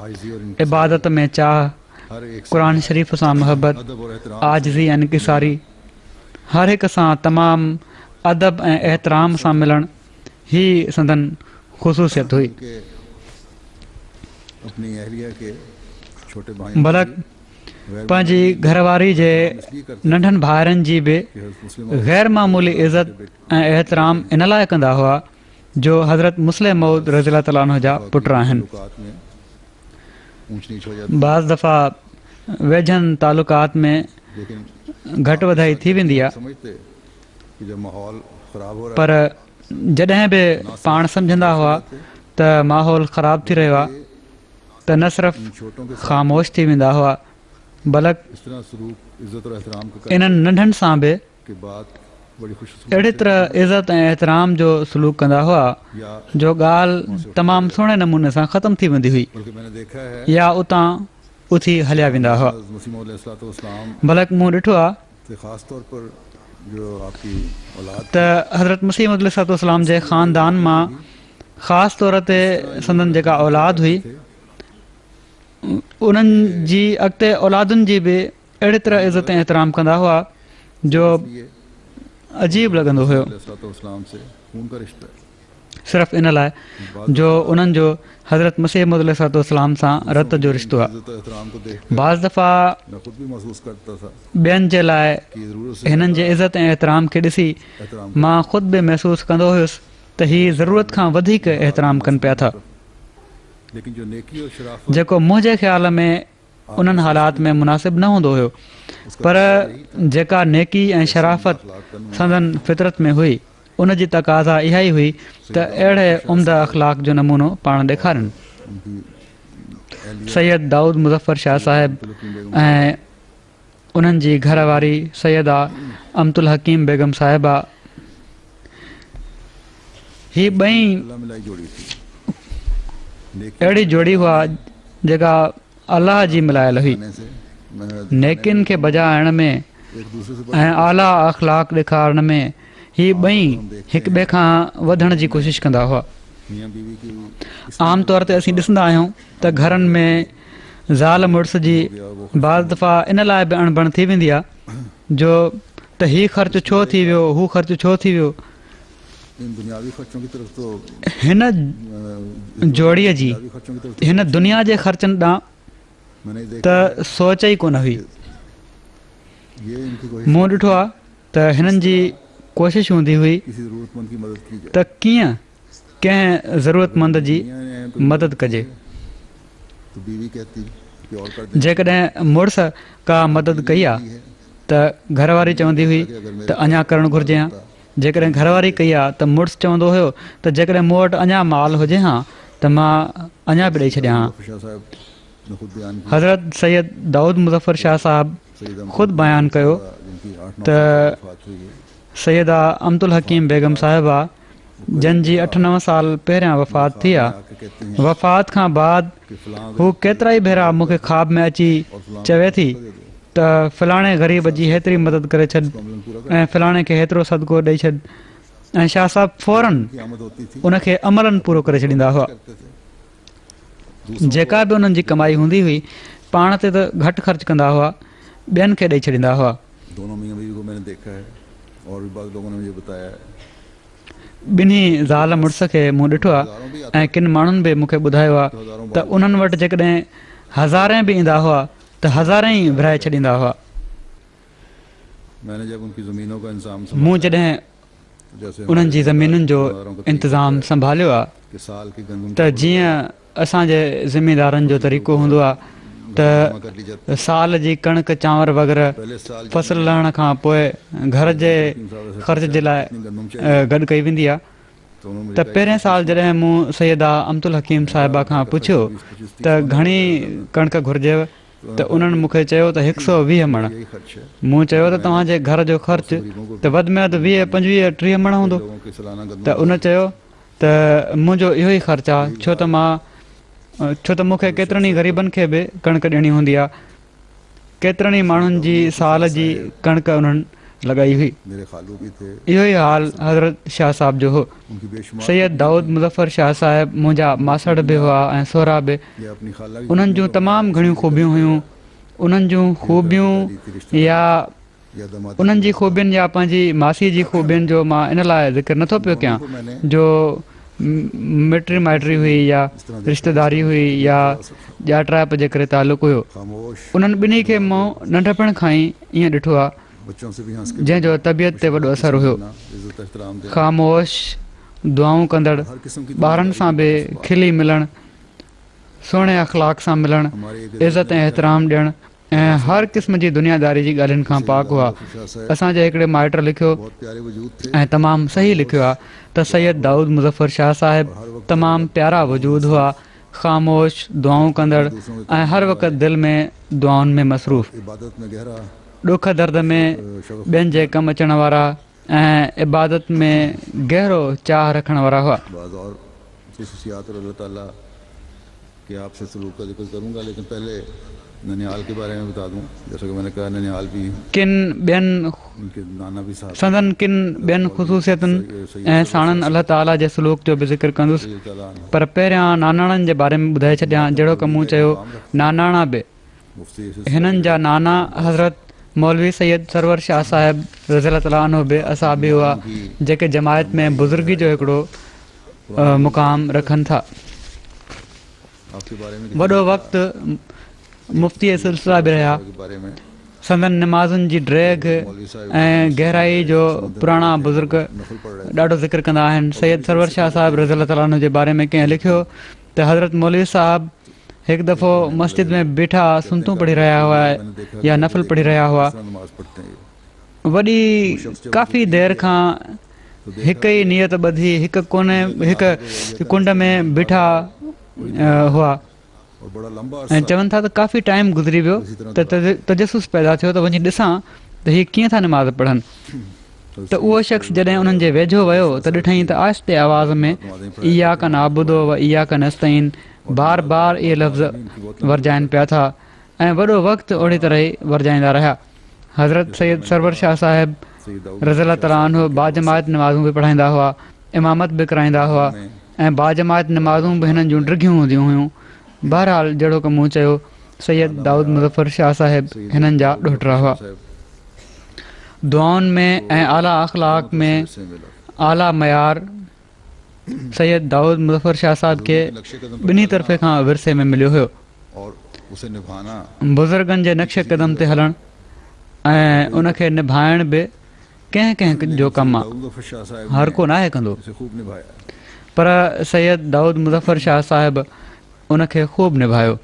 A: आजिज़ी और
B: इबादत में चाह,
A: हर एक
B: क़ुर शरीफ़ सां मोहबत,
A: अदब और एहतराम
B: आजिज़ी ऐं इंकिसारी, हर हिक सां तमामु अदब ऐं एहतराम सां मिलणु ही संदन ख़ुसूसियत हुई।
A: के अपनी अहलिया के छोटे भाई
B: बल्कि पंहिंजी घरवारी जे नंढनि भाइरनि जी बि ग़ैर मामूली इज़त ऐं एहतराम इन लाइ कंदा हुआ जो हज़रत मुस्लिम मऊद रज़ियल्लाहु तआला अन्हु जा पुट आहिनि।
A: ताल्लुकात में ऊंच नीच हो जाती
B: बाज़ दफ़ा वेझनि तालुकात में
A: लेकिन
B: घटि वधाई थी वेंदी आहे
A: समझते कि जब माहौल ख़राब हो रहा
B: पर जॾहिं बि पाण सम्झंदा हुआ त माहौल ख़राबु थी रहियो आहे त न सिर्फ़ु
A: है छोटों के
B: ख़ामोश थी वेंदा हुआ बल्कि
A: इस तरह सलूक इज्जत और एहतराम के
B: इन्हनि नंढनि सां बि
A: के बाद बड़ी खुश
B: अहिड़ी तरह इज़त ऐं एहतराम जो सलूक कंदा हुआ
A: या
B: जो ॻाल्हि तमामु सुहिणे नमूने सां ख़तमु थी वेंदी हुई
A: बल्कि मैंने देखा है
B: या उतां उथी हलिया वेंदा हुआ।
A: मसीह मौद अलैहिस्सलाम
B: बल्कि मूं ॾिठो आहे
A: से ख़ास तौर पर जो आपकी औलाद
B: त हज़रत मसीह मौद अलैहिस्सलाम जे ख़ानदान मां ख़ासि तौर ते संदन जेका औलाद हुई उन्हनि जी अॻिते औलादुनि जी बि अहिड़ी तरह इज़त ऐं एहतराम कंदा हुआ जो
A: ये
B: अजीब लॻंदो हुयो।
A: अलैहिस्सलाम से खून का रिश्ता है
B: सिर्फ़ु इन लाइ जो उन्हनि जो हज़रत मसीह मौद अलैहिस्सलाम सां रत जो रिश्तो आहे।
A: इज्जत एहतराम को देख
B: बाज़ दफ़ा
A: मैं खुद भी महसूस करता था
B: ॿियनि जे लाइ
A: कि ज़रूरत से
B: हिननि जे इज़त ऐं एहतराम खे ॾिसी
A: एहतराम
B: मां ख़ुदि बि महसूसु कंदो हुयुसि त हीअ ज़रूरत खां वधीक एहतराम कनि पिया था,
A: लेकिन जो नेकी और शराफत
B: जेको मुंहिंजे ख़्याल में उन्हनि हालात में मुनासिबु न हूंदो हुयो, पर जेका नेकी ऐं शराफ़त संदन फितरत में हुई उन जी तक़ाज़ा इहा ई हुई त अहिड़े उम्दा अख़लाक़ जो नमूनो पाण ॾेखारनि।
A: उनकी
B: सैयद दाऊद मुज़फ़र शाह साहिब ऐं उन्हनि जी घरवारी सैयदा अमतुल हकीम बेगम साहिबा, ही ॿई
A: अल्लाह मिलाई जोड़ी थी।
B: अहिड़ी जोड़ी हुआ जेका अलाह जी मिलायल हुई।
A: आने से मैं
B: नेकिन खे बजाइण में
A: एक दूसरे से
B: ऐं आला अख़लाक ॾेखारण में ही ॿई हिक ॿिए खां वधण जी कोशिशि कंदा हुआ।
A: मियां बीवी की
B: आम तौर ते असीं ॾिसंदा आहियूं त घरनि में ज़ाल मुड़ुस जी बाज़ दफ़ा इन लाइ बि अणबण थी वेंदी आहे जो त हीउ ख़र्चु छो थी वियो, हू ख़र्चु छो थी वियो।
A: इन दुनियावी खर्चों की तरफ तो
B: हिन जोड़ीअ जी
A: दुनियावी खर्चों की तरफ
B: हिन दुनिया जे ख़र्चनि ॾांहुं
A: मैंने देखा
B: त सोच ई कोन हुई।
A: ये इनकी कोशिश
B: मूं ॾिठो आहे त हिननि जी कोशिश हूंदी हुई
A: किसी ज़रूरतमंद की मदद की जाए।
B: त कीअं कंहिं ज़रूरतमंद जी
A: मियां ने कोई
B: मदद कजे।
A: तो बीवी कहती कि और कर दे
B: जेकॾहिं मुड़ुस का मदद कई आहे त घरवारी चवंदी हुई त अञा करणु घुरिजे हा। जेकॾहिं घरवारी कई आहे त मुड़ुसु चवंदो हुयो त जेकॾहिं मूं वटि अञा माल हुजे हा त मां अञा बि ॾेई छॾियां हा।
A: शाह साहब ने खुद बयान किया,
B: हज़रत सैयद दाऊद मुज़फ़र शाह साहिब
A: सईद अहमद
B: ख़ुदि बयानु कयो
A: जिनकी 8-9
B: त
A: साल वफ़ात हुई है,
B: सैयदा अमतुल हकीम बेगम साहिबा जंहिंजी 8-9 साल पहिरियां वफ़ात थी आहे,
A: आके कहती हैं
B: वफ़ात खां बाद
A: कि फलां
B: हू केतिरा ई भेरा मूंखे ख्वाब में अची चवे थी त फलाणे ग़रीब जी हेतिरी मदद करे छॾ
A: अमलन पूरा
B: ऐं फलाणे खे हेतिरो सदको ॾेई छॾ, ऐं शाह साहिबु फ़ौरन
A: की आमद होती थी
B: उनखे अमलन पूरो करे छॾींदा हुआ।
A: करते थे।
B: जेका बि उन्हनि जी कमाई हूंदी हुई पाण ते त घटि ख़र्चु कंदा हुआ, ॿियनि खे ॾेई छॾींदा हुआ।
A: दोनों मियां बीवी को मैंने देखा है और भी बाद लोगों ने मुझे बताया है।
B: ॿिन्ही ज़ाल मुड़ुस खे मूं ॾिठो आहे ऐं किन माण्हुनि बि मूंखे ॿुधायो आहे त उन्हनि वटि जेकॾहिं हज़ारे बि ईंदा हुआ त हज़ारे ई विरिहाए छॾींदा हुआ।
A: मैंने जब उनकी ज़मीनों का इंतजाम
B: मूं जॾहिं
A: जैसे
B: उन्हनि जी ज़मीनुनि जो इंतज़ाम संभालियो आहे
A: कि साल की गंदम
B: त जीअं असांजे ज़िमीदारनि जो तरीक़ो हूंदो आहे त
A: जमा कर ली जाती
B: साल जी कणिक चांवर वग़ैरह
A: पहले साल
B: फसल लहण खां पोइ घर जे ख़र्च जे लाइ
A: गंदम चाहिए
B: गॾु कई वेंदी आहे।
A: तो उन्होंने
B: त पहिरें साल जॾहिं मूं सैयदा अमतुल हकीम साहिबा खां पुछियो त घणी कणिक घुरिजेव त उन्हनि मूंखे चयो त 120 मण।
A: यही खर्च है।
B: मूं चयो त तव्हांजे घर जो ख़र्चु त वधि में वधि 20-25-30 मण हूंदो।
A: लोगों के सालाना गंदम
B: त उन चयो त मुंहिंजो इहो ई ख़र्चु आहे, छो त मूंखे केतिरनि ई ग़रीबनि खे बि कणिक ॾियणी हूंदी आहे। केतिरनि ई माण्हुनि जी साल जी कणिक उन्हनि लॻाई हुई।
A: मेरे खालू भी थे,
B: इहो ई हाल हज़रत शाह साहिब जो हो।
A: उनकी बेशुमार
B: सैयद दाऊद मुज़फ़र शाह साहिब मुंहिंजा मासड़ बि हुआ ऐं सोहरा बि।
A: या अपनी खाला की
B: उन्हनि जूं तमामु घणियूं ख़ूबियूं हुयूं। उन्हनि जूं ख़ूबियूं या
A: या दमाद
B: उन्हनि जी ख़ूबियुनि या पंहिंजी मासीअ जी ख़ूबियुनि जो मां इन लाइ ज़िक्र नथो पियो कयां जो मिटरी माइटरी हुई या रिश्तेदारी हुई या ॼाट जे करे तालुक़ु हुयो।
A: खामोश
B: उन्हनि ॿिन्ही खे मूं नंढपण खां ई ईअं ॾिठो आहे
A: बच्चों से भी हंस के
B: जंहिंजो तबियत ते वॾो असरु हुयो।
A: इज्जत एहतराम देना,
B: ख़ामोश दुआऊं कंदड़,
A: हर किस्म की
B: ॿारनि सां बि खिली मिलणु, सुहिणे अख़लाक सां मिलणु,
A: हमारे एक
B: इज़त ऐं एहतराम ॾियणु ऐं हर क़िस्म जी दुनियादारी जी ॻाल्हियुनि खां पाक हुआ। असांजे हिकिड़े माइट लिखियो
A: बहुत प्यारे वजूद थे।
B: ऐं तमामु सही लिखियो आहे त सैयद दाऊद मुज़फ़र शाह साहिब तमामु प्यारा वजूद हुआ, ख़ामोश, दुआऊं कंदड़ ऐं हर वक़्तु दिलि में दुआउनि में मसरूफ़,
A: इबादत में गहरा
B: ॾुख दर्द में ॿियनि जे कमु अचण वारा ऐं इबादत में गहरो चाह रखण वारा हुआ।
A: बाज़ और ख़ुसूसियात और अल्लाह ताला के आपसे सलूक का जिक्र करूँगा, लेकिन पहले ननिहाल के बारे में बता दूँ। जैसा कि मैंने कहा ननिहाल भी
B: किन ॿियनि
A: उनके नाना भी साहब
B: संदन किन ॿियनि ख़ुसूसियतुनि ऐं साणनि अलाह ताला जे सलूक जो बि ज़िक्र कंदुसि, पर पहिरियां नानाणनि जे बारे में ॿुधाए छॾियां। जहिड़ो की मूं चयो नानाणा बि,
A: मुफ्ती
B: हिननि जा नाना हज़रत मौलवी सैयद सरवर शाह साहिब रज़ी अल्लाह ताला अन्हु बि असाबी हुआ, जेके जमायत में बुज़ुर्गी जो हिकिड़ो मुक़ाम रखनि था।
A: आपके बारे में
B: वॾो वक़्तु मुफ़्ती सिलसिला बि रहिया।
A: के बारे में
B: संदन नमाज़ुनि जी ड्रैग ऐं गहराई जो पुराणा बुज़ुर्ग
A: नफल पढ़ रहे
B: ॾाढो ज़िक्र कंदा आहिनि। सैयद सरवर शाह साहिबु रज़ी अलाह ताला अन्हु जे बारे में कंहिं लिखियो त हज़रत मौलवी साहिबु हिकु दफ़ो मस्जिद में बीठा सुनतूं पढ़ी रहिया हुआ या नफ़ल पढ़ी रहिया हुआ।
A: नमाज पढ़ते हैं
B: वॾी काफ़ी देरि खां हिकु ई नियत ॿधी हिकु कुंड में बीठा हुआ
A: और बड़ा लंबा
B: ऐं चवनि था त काफ़ी टाइम गुज़री वियो त तजसुस पैदा थियो त वञी ॾिसां त हीअ कीअं था नमाज़ पढ़नि। त उहो शख़्स जॾहिं उन्हनि जे वेझो वियो त ॾिठईं त आहिस्ते आवाज़ में इया का नाबुदो व इया का नस्तईन बार बार इहे लफ़्ज़ वरजाइनि पिया था ऐं वॾो वक़्तु ओड़ी तरह ई वरजाईंदा रहिया। हज़रत सैयद सरवर शाह साहिबु रज़ी अलाह ताला अन्हु बाजमायत नमाज़ूं बि पढ़ाईंदा हुआ, इमामत बि कराईंदा हुआ ऐं बाजमायत नमाज़ूं बि हिननि जूं ड्रिघियूं हूंदियूं हुयूं। बहरहाल जहिड़ो की मूं चयो सैयद दाऊद मुज़फ़र शाह साहिबु हिननि जा ॾोहिटा हुआ। दुआउनि में ऐं आला अख़लाक़ में आला मयार सैयद दाऊद मुज़फ़र शाह साहिब खे ॿिन्ही तरफ़े खां विरसे में मिलियो हुयो।
A: और उसे निभाना
B: बुज़ुर्गनि जे नक्शे क़दम ते हलणु ऐं उनखे निभाइण बि कंहिं कंहिं जो कमु आहे,
A: मुज़फ़्फ़र शाह साहिब
B: हर को नाहे कंदो,
A: इसे खूब निभाया।
B: पर सैयद दाऊद मुज़फ़्फ़र शाह साहिबु उनखे ख़ूब निभायो।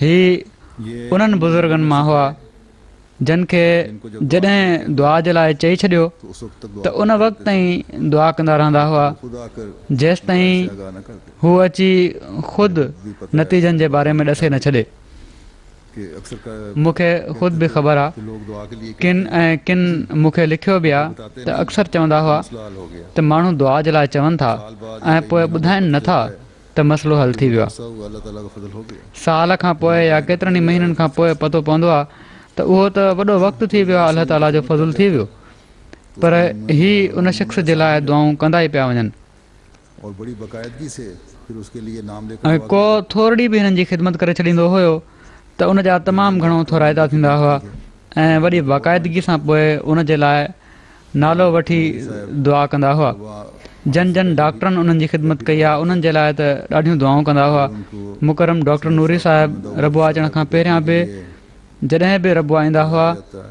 B: ही उन्हनि बुज़ुर्गनि मां हुआ जिन खे जॾहिं दुआ जे लाइ चई छॾियो
A: तो उस वक्त तक
B: त उन वक़्त ताईं दुआ कंदा रहंदा हुआ
A: खुदा कर
B: जेसि ताईं
A: आगाह न करते
B: हू अची ख़ुदि नतीजनि जे बारे में ॾसे न छॾे।
A: कि अक्सर का
B: मूंखे ख़ुदि बि ख़बर आहे
A: लोग दुआ के लिए
B: किन ऐं किन मूंखे लिखियो बि आहे त अक्सर चवंदा हुआ
A: मसला हल हो गया।
B: त माण्हू दुआ जे लाइ चवनि था ऐं पोइ ॿुधाइनि नथा त मसइलो हल थी वियो आहे।
A: सब अल्लाह ताला का फजल हो गया।
B: साल खां पोइ या केतिरनि ई महीननि खां पोइ पतो पवंदो आहे त उहो त वॾो वक़्तु थी वियो आहे, अल्लाह ताला जो फज़ुल थी वियो, पर ही उन शख़्स जे लाइ दुआऊं कंदा ई पिया वञनि
A: और बड़ी बाकायदगी से फिर उसके लिए नाम लेकर
B: ऐं को थोरी बि हिननि जी ख़िदमत करे छॾींदो हुयो त उन जा तमामु घणो थोराइता थींदा हुआ ऐं वॾी बाक़ाइदगी सां पोइ उन जे लाइ नालो वठी दुआ कंदा हुआ। जन जन डॉक्टरनि उन्हनि जी ख़िदमत कई आहे, उन्हनि जे लाइ त ॾाढियूं दुआऊं कंदा हुआ। मुकरम डॉक्टर नूरी साहिबु रबुआ अचण खां पहिरियां बि जॾहिं बि रबुआ ईंदा हुआ,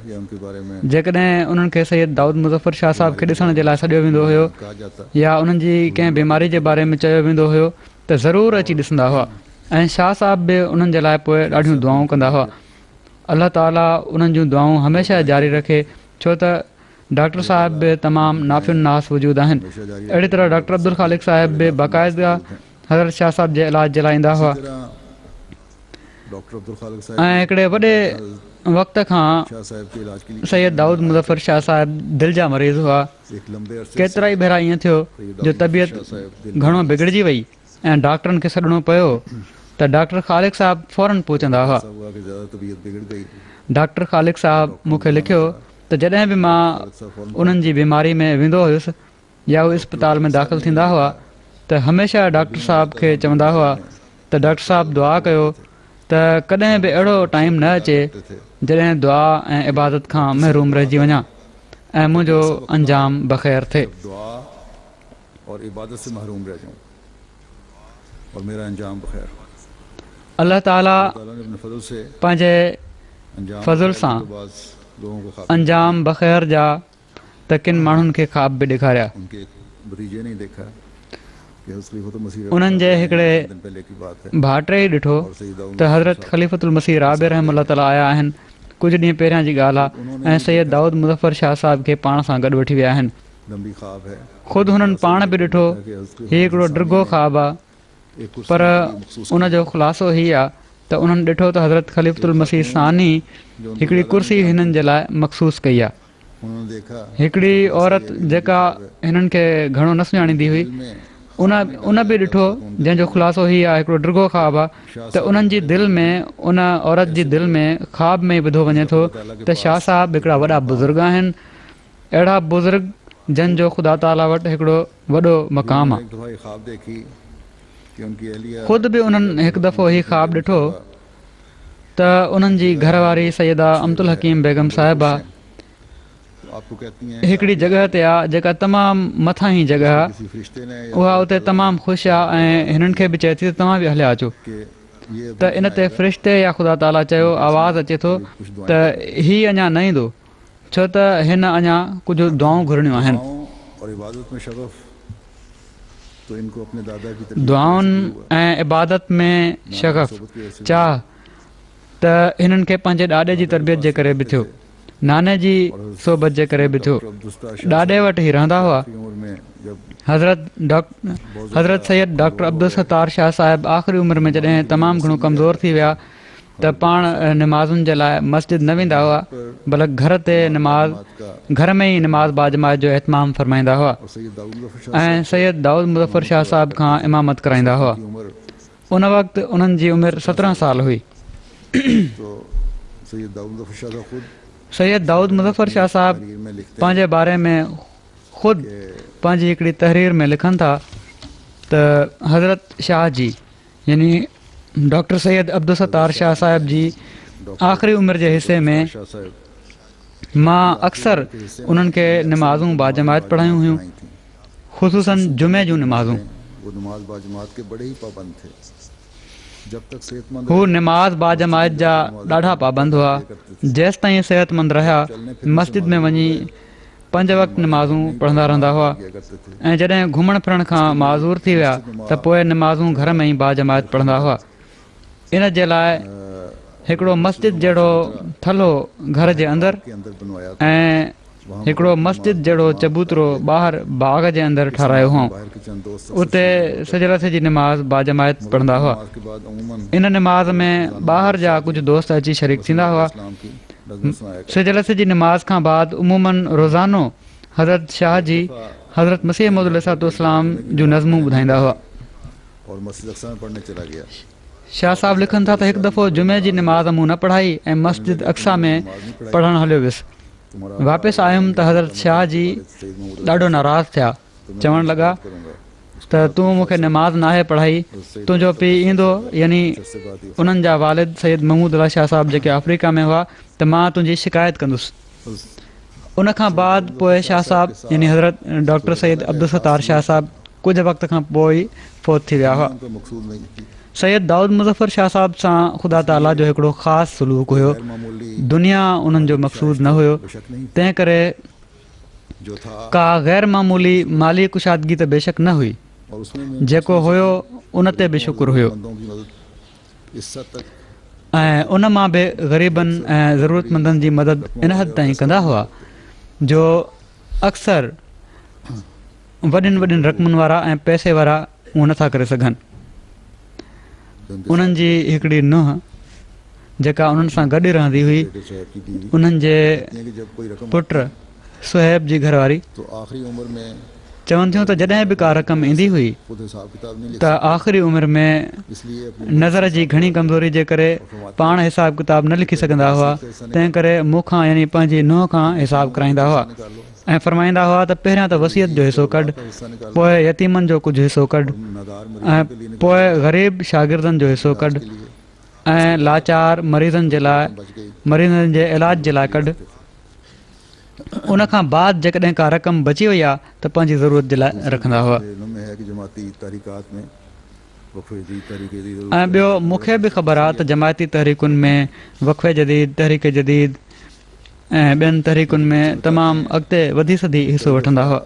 A: या उनके बारे में
B: जेकॾहिं उन्हनि खे सैयद दाऊद मुज़फ़्फ़र शाह साहिब खे ॾिसण जे लाइ सॾियो वेंदो हुयो
A: कहा जाता
B: या उन्हनि जी कंहिं बीमारी जे बारे में चयो वेंदो हुयो त ज़रूरु अची ॾिसंदा हुआ ऐं शाह साहिब बि उन्हनि जे लाइ पोइ ॾाढियूं दुआऊं कंदा हुआ। अल्लाह ताला उन्हनि जूं दुआऊं हमेशह जारी रखे, छो त डॉक्टर साहिब बि तमामु नाफ़ियुन नास वजूद आहिनि। अहिड़ी तरह डॉक्टर अब्दुल ख़ालिक़ साहिब बि बाक़ाइदा हज़रत शाह साहिब जे इलाज जे लाइ ईंदा हुआ
A: डॉक्टर अब्दुल खालिक साहब
B: ऐं हिकिड़े वॾे वक़्त खां
A: शाह साहब के इलाज के लिए
B: सैयद दाऊद मुज़फ़्फ़र शाह साहिब दिलि जा मरीज़ हुआ।
A: एक लंबे अरसे
B: केतिरा ई भेरा ईअं थियो जो तबियत घणो बिगड़जी वई ऐं डॉक्टरनि खे सॾिणो पियो त डॉक्टर ख़ालिक़ साहिबु फ़ौरन पहुचंदा हुआ।
A: ऐसा हुआ कि ज़्यादा तबीयत बिगड़ गई।
B: डॉक्टर ख़ालिक़ साहिबु मूंखे लिखियो त जॾहिं बि मां उन्हनि जी बीमारी में वेंदो हुयुसि या उहे इस्पताल में दाख़िल थींदा हुआ त हमेशह डॉक्टर साहिब खे चवंदा हुआ त डॉक्टर साहिबु दुआ कयो त कॾहिं बि अहिड़ो टाइम न अचे जॾहिं दुआ ऐं इबादत खां महरूम रहिजी वञा ऐं मुंहिंजो अंजाम बख़ैर थिए।
A: दुआ और इबादत से महरूम रह जाऊं और मेरा अंजाम बखैर।
B: अल्लाह ताला
A: ताला ने अपने फजल से
B: पंहिंजे
A: अंजाम
B: फज़ुल सां
A: के बाद लोगों को ख्वाब
B: अंजाम बख़ैर जा त किन माण्हुनि खे ख़्वाब बि ॾेखारिया।
A: उनके भतीजे नहीं देखा कि खलीफतुल मसीह
B: उन्हनि जे हिकिड़े
A: दिन पहले की बात है
B: भाइटे ई ॾिठो
A: और सईद दाऊद
B: त हज़रत ख़लीफ़तुल मसीह राबे रहमतुल्लाह ताला आया आहिनि। कुझु ॾींहं पहिरियां जी ॻाल्हि आहे ऐं सैयद दाऊद मुज़फ़्फ़र शाह साहिब खे पाण सां गॾु वठी विया आहिनि।
A: लंबी ख्वाब है
B: ख़ुदि हुननि पाण बि ॾिठो हीउ हिकिड़ो ड्रिगो ख्वाबु आहे,
A: एक कुर्सी
B: पर
A: मखसूस
B: उनजो ख़ुलासो हीउ आहे त उन्हनि ॾिठो त हज़रत ख़लीफ़तुल मसीह सानी हिकिड़ी कुर्सी हिननि जे लाइ मखसूस कई आहे।
A: उन्होंने देखा
B: हिकिड़ी औरत जेका हिननि खे घणो न सुञाणींदी हुई उन बि ॾिठो जंहिंजो ख़ुलासो हीउ आहे हिकिड़ो ड्रिगो ख्वाबु आहे त उन्हनि जी दिलि में उन औरत जी दिलि में ख्वाब में ई ॿुधो वञे थो त शाह साहिबु हिकिड़ा वॾा बुज़ुर्ग आहिनि, अहिड़ा बुज़ुर्ग जंहिंजो ख़ुदा ताला वटि हिकिड़ो वॾो मक़ाम आहे।
A: एक दफ़ा ये ख्वाब देखी कि उनकी अहलिया
B: ख़ुदि बि उन्हनि हिकु दफ़ो हीउ ख्वाबु ॾिठो त उन्हनि जी घरवारी सैयदा अम्तुल हकीम बेगम साहिबा
A: आपको कहती हैं
B: हिकिड़ी जॻह ते आहे जेका तमामु मथां ई जॻह आहे,
A: किसी फरिश्ते ने या
B: उहा उते तमामु ख़ुशि आहे ऐं हिननि खे बि चए थी त तव्हां बि हलिया अचो।
A: कि ये
B: त इन ते फ़रिश्ते या ख़ुदा ताला चयो, आवाज़ु अचे थो त हीउ अञा न ईंदो, छो त हिन अञा कुझु दुआऊं घुरणियूं आहिनि।
A: और इबादत में शगफ, तो इनको अपने दादा की तरबियत
B: दुआउनि ऐं इबादत में शगफ़ चाह त हिननि खे पंहिंजे ॾाॾे जी तरबियत जे करे बि थियो, नाने जी सोबत जे करे बि थियो। ॾाॾे वटि ई रहंदा हुआ।
A: उम्र में जब
B: हज़रत सैयद डॉक्टर अब्दुल सत्तार शाह साहिबु आख़िरी उमिरि में जॾहिं तमामु घणो कमज़ोर थी विया त पाण निमाज़ुनि जे लाइ मस्जिद न वेंदा हुआ, बल्कि घर ते घर में ई निमाज़ बाजमात जो एतमाम फ़रमाईंदा हुआ ऐं सैयद दाऊद मुज़फ़र शाह साहिब खां इमामत कराईंदा हुआ। उन वक़्तु उन्हनि जी उमिरि 17 साल हुई। सैयद दाऊद मुज़फ़र शाह साहिबु पंहिंजे बारे में ख़ुदि पंहिंजी हिकिड़ी तहरीर में लिखनि था त हज़रत शाह जी यानी डॉक्टर सैयद अब्दुल सत्तार शाह साहिब जी आख़िरी उमिरि जे हिसे में मां अक्सर उन्हनि खे निमाज़ूं बाजमात पढ़ायूं हुयूं, ख़ुसूसन जुमे जूं निमाज़ूं। हू निमाज़ बाजमात जा ॾाढा पाबंद हुआ। जेसि ताईं सिहतमंद रहिया मस्जिद में वञी 5 वक़्त निमाज़ूं पढ़ंदा रहंदा हुआ ऐं जॾहिं घुमण फिरण खां माज़ूर थी विया त पोइ निमाज़ूं घर में ई बाजमात पढ़ंदा हुआ। इन जे लाइ हिकिड़ो मस्जिद जहिड़ो थलो घर जे अंदरि ऐं हिकिड़ो मस्जिद जहिड़ो चबूतरो ॿाहिरि बाग़ जे अंदरि ठारायो हुओ। उते सजरत जी निमाज़ बाजमात पढ़ंदा हुआ। इन निमाज़ में ॿाहिरि जा कुझु दोस्त अची शरीक थींदा हुआ। सजरत जी निमाज़ खां बाद उमूमन रोज़ानो हज़रत शाह जी हज़रत मसीह मौद अलैहिस्सलाम जूं नज़मूं ॿुधाईंदा हुआ। शाह साहिबु लिखनि था त हिकु दफ़ो जुमे जी निमाज़ मूं न पढ़ाई ऐं मस्जिद अक्सा में पढ़णु हलियो वियुसि। वापसि आयुमि त हज़रत शाह जी ॾाढो नाराज़ थिया, चवणु लॻा त तूं मूंखे निमाज़ नाहे पढ़ाई, तुंहिंजो पीउ ईंदो यानी उन्हनि जा वालिद सैयद महमूद अला शाह साहिबु जेके अफ्रीका में हुआ त मां तुंहिंजी शिकायत कंदुसि। उन खां बाद पोइ शाह साहिबु यानी हज़रत डॉक्टर सैयद अब्दुल सत्तार शाह साहिबु कुझु वक़्त खां पोइ ई फ़ौत थी विया हुआ। सैयद दाऊद मुज़फ़र शाह साहिब सां ख़ुदा ताला जो हिकिड़ो ख़ासि सलूक हुयो। दुनिया उन्हनि जो मक़सूद न हुयो, तंहिं करे का ग़ैर मामूली माली कुशादगी त बेशक न हुई, जेको हुयो उन ते बि शुक्र हुयो ऐं उन मां बि ग़रीबनि ऐं ज़रूरतमंदनि जी मदद इन हद ताईं कंदा हुआ जो अक्सर वॾियुनि वॾियुनि रक़मनि वारा ऐं पैसे वारा उहो नथा करे सघनि। उन्हनि जी हिकिड़ी नुंहुं जेका उन्हनि सां गॾु रहंदी हुई, उन्हनि जे पुट सुहैब जी घरवारी चवनि थियूं त जॾहिं बि का रक़म ईंदी हुई त आख़िरी उमिरि में नज़र जी घणी कमज़ोरी जे करे पाण हिसाब किताब न लिखी सघंदा हुआ, तंहिं करे मूंखां यानी पंहिंजी नुंहं खां हिसाब कराईंदा हुआ ऐं फ़रमाईंदा हुआ त पहिरियां त वसियत जो हिसो कढ, पोइ यतीमनि जो कुझु हिसो कढ ऐं पोइ ग़रीब शागिर्दनि जो हिसो कढ ऐं लाचार मरीज़नि जे इलाज जे लाइ कढ। उन खां बाद जेकॾहिं का रक़म बची वई आहे त पंहिंजी ज़रूरत जे लाइ रखंदा हुआ। ऐं ॿियो मूंखे बि ख़बर आहे त जमायती तहरीकुनि में वक़फ़े जदीद, तहरीक जदीद ऐं ॿियनि तहरीकुनि में तमामु अॻिते वधी सदी हिसो वठंदा हुआ।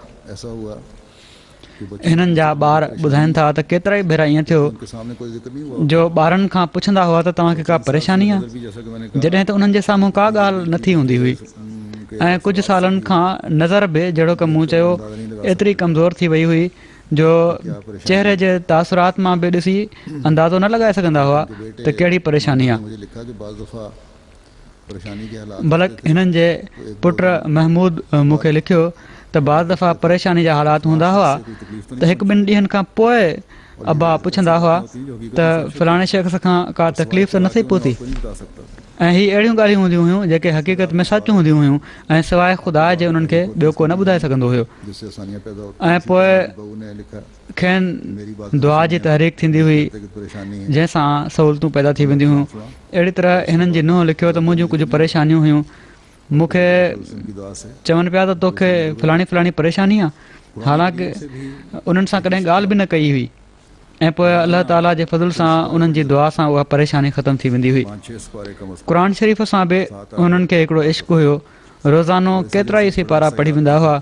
B: हिननि जा ॿार ॿुधाइनि था त केतिरा ई भेरा ईअं थियो जो ॿारनि खां पुछंदा हुआ त तव्हांखे का परेशानी आहे, जॾहिं त उन्हनि जे साम्हूं का ॻाल्हि नथी हूंदी हुई ऐं कुझु सालनि खां नज़र बि जहिड़ो की मूं चयो एतिरी कमज़ोर थी वई हुई जो चहिरे जे तासुरात मां बि ॾिसी अंदाज़ो न लॻाए सघंदा हुआ त कहिड़ी परेशानी आहे। बल्कि हिननि जे पुट महमूद मूंखे लिखियो त बाज़ दफ़ा परेशानी जा हालात हूंदा हुआ त 1-2 ॾींहंनि खां पोइ अब्बा पुछंदा हुआ त फलाणे शख़्स खां का तकलीफ़ त न थी पहुती ऐं हीअ अहिड़ियूं ॻाल्हियूं हूंदियूं हुयूं जेके हक़ीक़त में सच हूंदियूं हुयूं ऐं सवाइ ख़ुदा जे उन्हनि खे ॿियो को न ॿुधाए सघंदो हुयो। ऐं पोइ खेनि दुआ जी तहरीक थींदी हुई जंहिंसां सहूलियतूं पैदा थी वेंदियूं हुयूं। अहिड़ी तरह हिननि जी नुंहुं लिखियो त मुंहिंजूं कुझु परेशानियूं हुयूं मूंखे
A: उनकी दुआ से
B: चवनि पिया त तोखे फलाणी फलाणी परेशानी आहे, हालांकि उन्हनि सां कॾहिं ॻाल्हि बि न कई हुई ऐं पोइ अलाह ताला जे फज़ल सां उन्हनि जी दुआ सां उहा परेशानी ख़तमु थी वेंदी हुई।
A: 5-6 सिपारे कम अज़ कम
B: क़ुर शरीफ़ सां बि उन्हनि खे हिकिड़ो इश्क़ु हुयो। रोज़ानो केतिरा ई सिपारा पढ़ी वेंदा हुआ,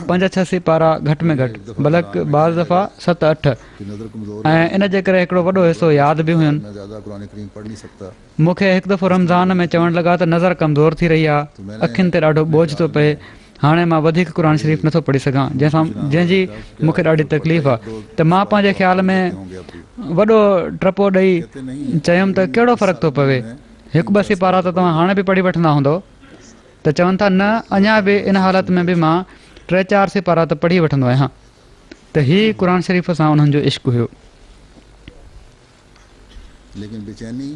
B: 5-6 सिपारा घटि में घटि, बल्कि बाज़ दफ़ा 7-8,
A: की नज़र कमज़ोर
B: ऐं इन जे करे हिकिड़ो वॾो हिसो यादि बि हुयुनि।
A: मैं ज़्यादा कुरान करीम पढ़ नहीं सकता।
B: मूंखे हिकु दफ़ो रमज़ान में चवणु लॻा त नज़र कमज़ोर थी रही आहे, अखियुनि ते ॾाढो बोझ थो पए, हाणे मां वधीक क़ुर शरीफ़ नथो पढ़ी सघां, जंहिंजी मूंखे ॾाढी तकलीफ़ आहे। त मां पंहिंजे ख़्याल में वॾो टपो ॾेई चयुमि त कहिड़ो फ़र्क़ु थो पवे, हिकु ॿ सिपारा त तव्हां हाणे बि पढ़ी वठंदा हूंदो। त चवनि था न, अञा बि इन हालत में बि मां 3-4 सिपारा त पढ़ी वठंदो आहियां। त हीउ क़ुर शरीफ़ सां उन्हनि जो इश्क़ु हुयो।
A: लेकिन बेचैनी,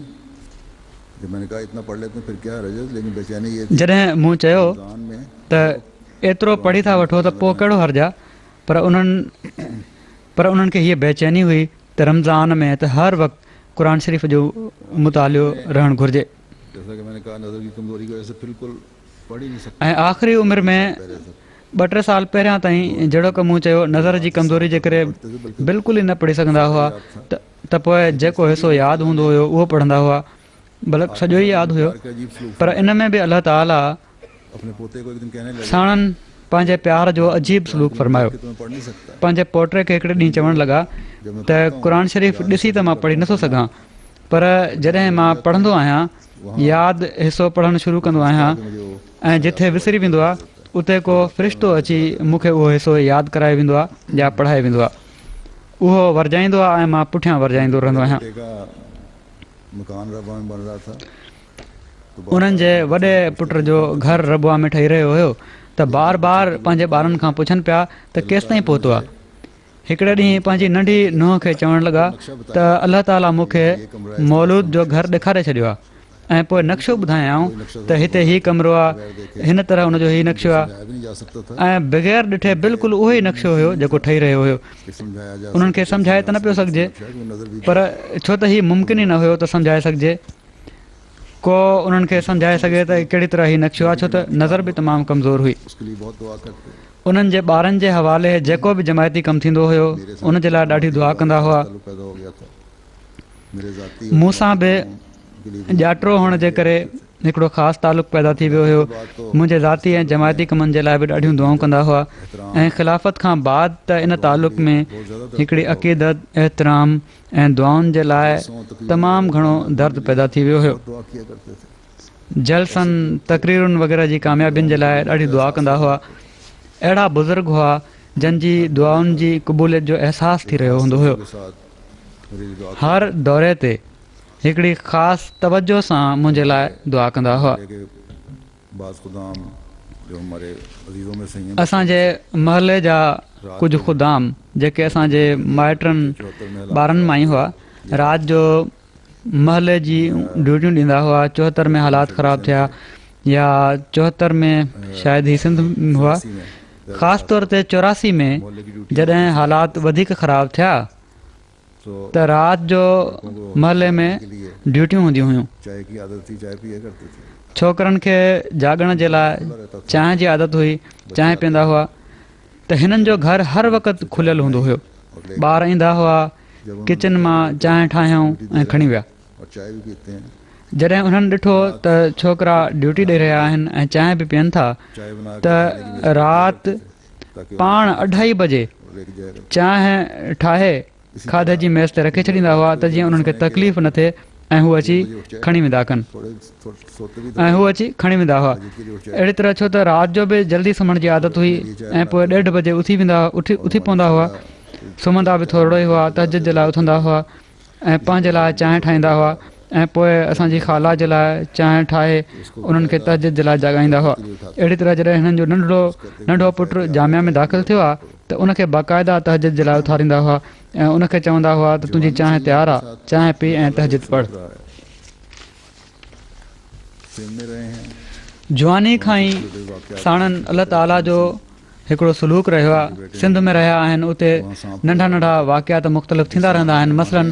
A: जब मैंने कहा इतना पढ़ लेते हैं फिर क्या हर्ज है, लेकिन बेचैनी ये
B: जॾहिं मूं चयो
A: रमज़ान में
B: त एतिरो पढ़ी था वठो त पोइ कहिड़ो हर्ज आहे, पर उन्हनि खे हीअ बेचैनी हुई त रमज़ान में त हर वक़्तु क़ुर शरीफ़ जो मुतालियो रहणु घुरिजे।
A: जैसा कि मैंने कहा नज़र की कमज़ोरी की वजह से बिल्कुल पढ़ ही नहीं सकता।
B: ऐं आख़िरी उमिरि में 2-3 साल पहिरियां ताईं जहिड़ो की मूं चयो नज़र जी कमज़ोरी जे करे बिल्कुलु ई न पढ़ी सघंदा हुआ, त पोइ जेको हिसो यादि हूंदो हुयो उहो पढ़ंदा हुआ, बल्कि सॼो ई यादि हुयो। पर इन में बि अलाह ताला
A: अपने पोते को एक दिन कहने लगा
B: साणनि पंहिंजे प्यार जो अजीब सलूक फरमायो।
A: कि तुम्हें पढ़ नहीं सकता।
B: पंहिंजे पोटे खे हिकिड़े ॾींहुं चवणु लॻा त क़ुर शरीफ़ ॾिसी त मां पढ़ी नथो सघां, पर जॾहिं मां पढ़ंदो आहियां, यादि हिसो पढ़णु शुरू कंदो आहियां, ऐं जिथे विसरी वेंदो आहे उते को फ़रिश्तो अची मूंखे उहो हिसो यादि कराए वेंदो आहे या पढ़ाए वेंदो आहे। उहो वरजाईंदो आहे ऐं मां पुठियां वरजाईंदो रहंदो आहियां।
A: मकान रबा में बन रहा था,
B: उन्हनि जे वॾे पुट जो घर रबुआ में ठही रहियो हुयो, त बार बार पंहिंजे ॿारनि खां पुछनि पिया त केसि ताईं पहुतो आहे। हिकिड़े ॾींहुं पंहिंजी नंढी नुंहं खे चवणु लॻा त अलाह ताला मूंखे मौलूद जो घरु ॾेखारे छॾियो आहे, ऐं पोइ नक्शो ॿुधायऊं त हिते हीउ कमिरो आहे, हिन तरह हुनजो हीउ नक्शो आहे,
A: भी नहीं जा सकता था।
B: ऐं बग़ैर ॾिठे बिल्कुलु उहो ई नक्शो हुयो जेको ठही रहियो हुयो।
A: समझाया जा
B: उन्हनि खे सम्झाए त न पियो सघिजे,
A: नज़र भी
B: पर छो त हीउ मुमकिन ई न हुयो त सम्झाए सघिजे। को उन्हनि खे सम्झाए सघे त कहिड़ी तरह हीउ नक्शो आहे, छो त नज़र बि तमामु कमज़ोर हुई।
A: उसके लिए बहुत दुआ करते।
B: उन्हनि जे ॿारनि जे हवाले जेको बि जमायती कमु थींदो हुयो उन जे लाइ ॾाढी दुआ कंदा हुआ।
A: ताल्लुक़ पैदा हो गया था। मेरे ज़ाती
B: मूंसां बि ॼातिरो हुअण जे करे हिकिड़ो ख़ासि तालुक़ु पैदा थी वियो हुयो। मुंहिंजे ज़ाती ऐं जमायती कमनि जे लाइ बि ॾाढियूं दुआऊं कंदा हुआ, ऐं ख़िलाफ़त खां बाद त इन तालुक़ में हिकिड़ी अक़ीदत, एतिराम ऐं दुआउनि जे लाइ तमामु घणो दर्द पैदा थी वियो हुयो।
A: दुआ किया करते थे।
B: जलसन, तक़रीरुनि वग़ैरह जी कामयाबियुनि जे लाइ ॾाढी दुआ कंदा हुआ। अहिड़ा बुज़ुर्ग हुआ जंहिंजी दुआउनि जी क़बूलियत जो अहसासु थी रहियो हूंदो हुयो।
A: के साथ मेरी दुआ
B: हर दौरे ते हिकिड़ी ख़ासि तवजो सां मुंहिंजे लाइ दुआ कंदा हुआ।
A: के बाज़ खुदाम जो हमारे अजीज़ों में से हैं,
B: असांजे महले जा कुझु ख़ुदाम जेके असांजे माइटनि ॿारनि मां ई हुआ, राति जो महले जी ड्यूटियूं ॾींदा हुआ। 74 में हालात ख़राबु थिया या 74 में शायदि ही सिंध हुआ, ख़ासि तौर ते 84 में जॾहिं हालात वधीक ख़राबु थिया त राति जो महले में ड्यूटियूं हूंदियूं हुयूं।
A: चाय की आदत थी, चाय पिया करते थे।
B: छोकिरनि खे जाॻण जे लाइ चांहि जी आदत हुई, चांहि पीअंदा हुआ। त हिननि जो घरु हर वक़्तु खुलियलु हूंदो हुयो। ॿार ईंदा हुआ, किचन मां चांहि ठाहियूं ऐं खणी विया।
A: और चाय भी पीते हैं।
B: जॾहिं उन्हनि ॾिठो त छोकिरा ड्यूटी ॾेई रहिया आहिनि ऐं चांहि बि पीअनि था,
A: चाय बना
B: त राति पाण 2:30 बजे
A: लेके जाएगा।
B: चांहि ठाहे खाधे जी मेज़ ते रखे छॾींदा हुआ त जीअं उन्हनि खे तकलीफ़ न थिए ऐं हू अची खणी वेंदा कनि,
A: थोड़े सोते भी
B: ऐं हू अची खणी वेंदा हुआ। अहिड़ी तरह छो त राति जो बि जल्दी सुम्हण जी आदत हुई ऐं पोइ 1:30 बजे उथी पवंदा हुआ। सुम्हंदा बि थोरो ई हुआ, तहज्जुद जे लाइ उथंदा हुआ ऐं पंहिंजे लाइ चांहि ठाहींदा हुआ, ऐं पोइ असांजी ख़ाला जे लाइ चांहि ठाहे उन्हनि खे तहज्जुद जे लाइ जॻाईंदा हुआ। अहिड़ी तरह जॾहिं हिननि जो नंढो पुटु जामिया में दाख़िल थियो आहे त उनखे बाक़ाइदा तहज्जुद जे लाइ उथारींदा हुआ ऐं उनखे चवंदा हुआ त तुंहिंजी चांहि तयारु आहे, चांहि पी ऐं तहज्जुद पढ़। जवानी खां ई साणनि अलाह ताला जो हिकिड़ो सलूक रहियो आहे। सिंध में रहिया आहिनि, उते नंढा नंढा वाक़ियात मुख़्तलिफ़ थींदा रहंदा आहिनि। मसलन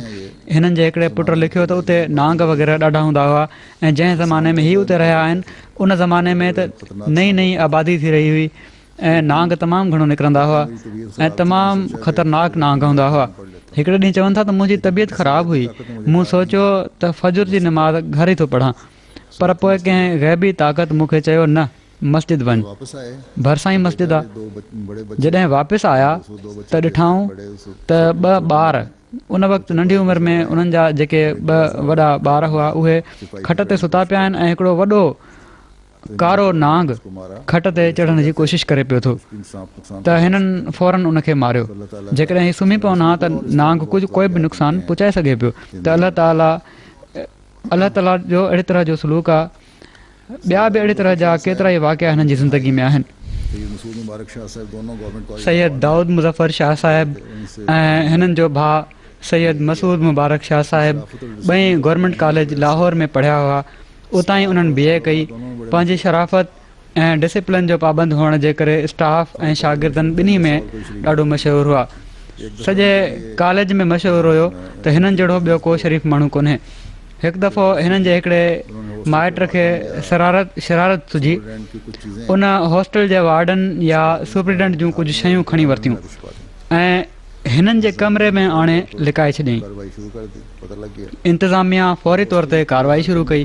B: हिननि जे हिकिड़े पुट लिखियो त उते नांग वग़ैरह ॾाढा हूंदा हुआ ऐं जंहिं ज़माने में हीअ उते रहिया आहिनि उन ज़माने में त नई नई आबादी थी रही हुई ऐं नांग तमामु घणो निकिरंदा हुआ ऐं तमामु ख़तरनाक नांग हूंदा हुआ। हिकिड़े ॾींहुं चवनि था त मुंहिंजी तबियत ख़राबु हुई, मूं सोचियो त फजुर जी नमाज़ घर ई थो पढ़ां, पर पोइ कंहिं ग़ैबी ताक़त मूंखे चयो न मस्जिद वञ, भरिसां ई मस्जिद आहे। जॾहिं वापसि आया त ॾिठाऊं त 2 ॿार उन वक़्तु नंढी उमिरि में उन्हनि जा जेके 2 वॾा ॿार हुआ उहे खट ते सुता पिया आहिनि ऐं हिकिड़ो वॾो कारो नांग खट ते चढ़ण जी कोशिशि करे पियो थो त हिननि फौरन उनखे मारियो। जेकॾहिं हीउ सुम्ही पवनि हा त नांग कोई बि नुक़सानु पहुचाए सघे पियो। त अलाह ताला जो अहिड़ी तरह जो सलूक आहे। ॿिया बि अहिड़ी तरह जा केतिरा ई वाक़िया हिननि जी ज़िंदगी में आहिनि। सैयद दाऊद मुज़फ़र शाह साहिब ऐं हिननि जो भाउ सैयद मसूद मुबारक शाह साहिब ॿई गवर्नमेंट कॉलेज लाहौर में पढ़िया हुआ। उतां ई उन्हनि BA कई। पंहिंजी शराफ़त ऐं डिसिप्लिन जो पाबंद हुअण जे करे स्टाफ ऐं शागिर्दनि ॿिन्ही में ॾाढो मशहूरु हुआ। सॼे कॉलेज में मशहूरु हुयो त हिननि जहिड़ो ॿियो को शरीफ़ माण्हू कोन्हे। हिकु दफ़ो हिननि जे हिकिड़े माइट खे शरारत सुझी, उन हॉस्टल जे वार्डन या सुप्रिटेंडेंट जूं कुझु शयूं खणी वरितियूं ऐं हिननि जे कमरे में आणे लिकाए छॾियईं। इंतिज़ामिया फौरी तौर ते कार्रवाई शुरू कई।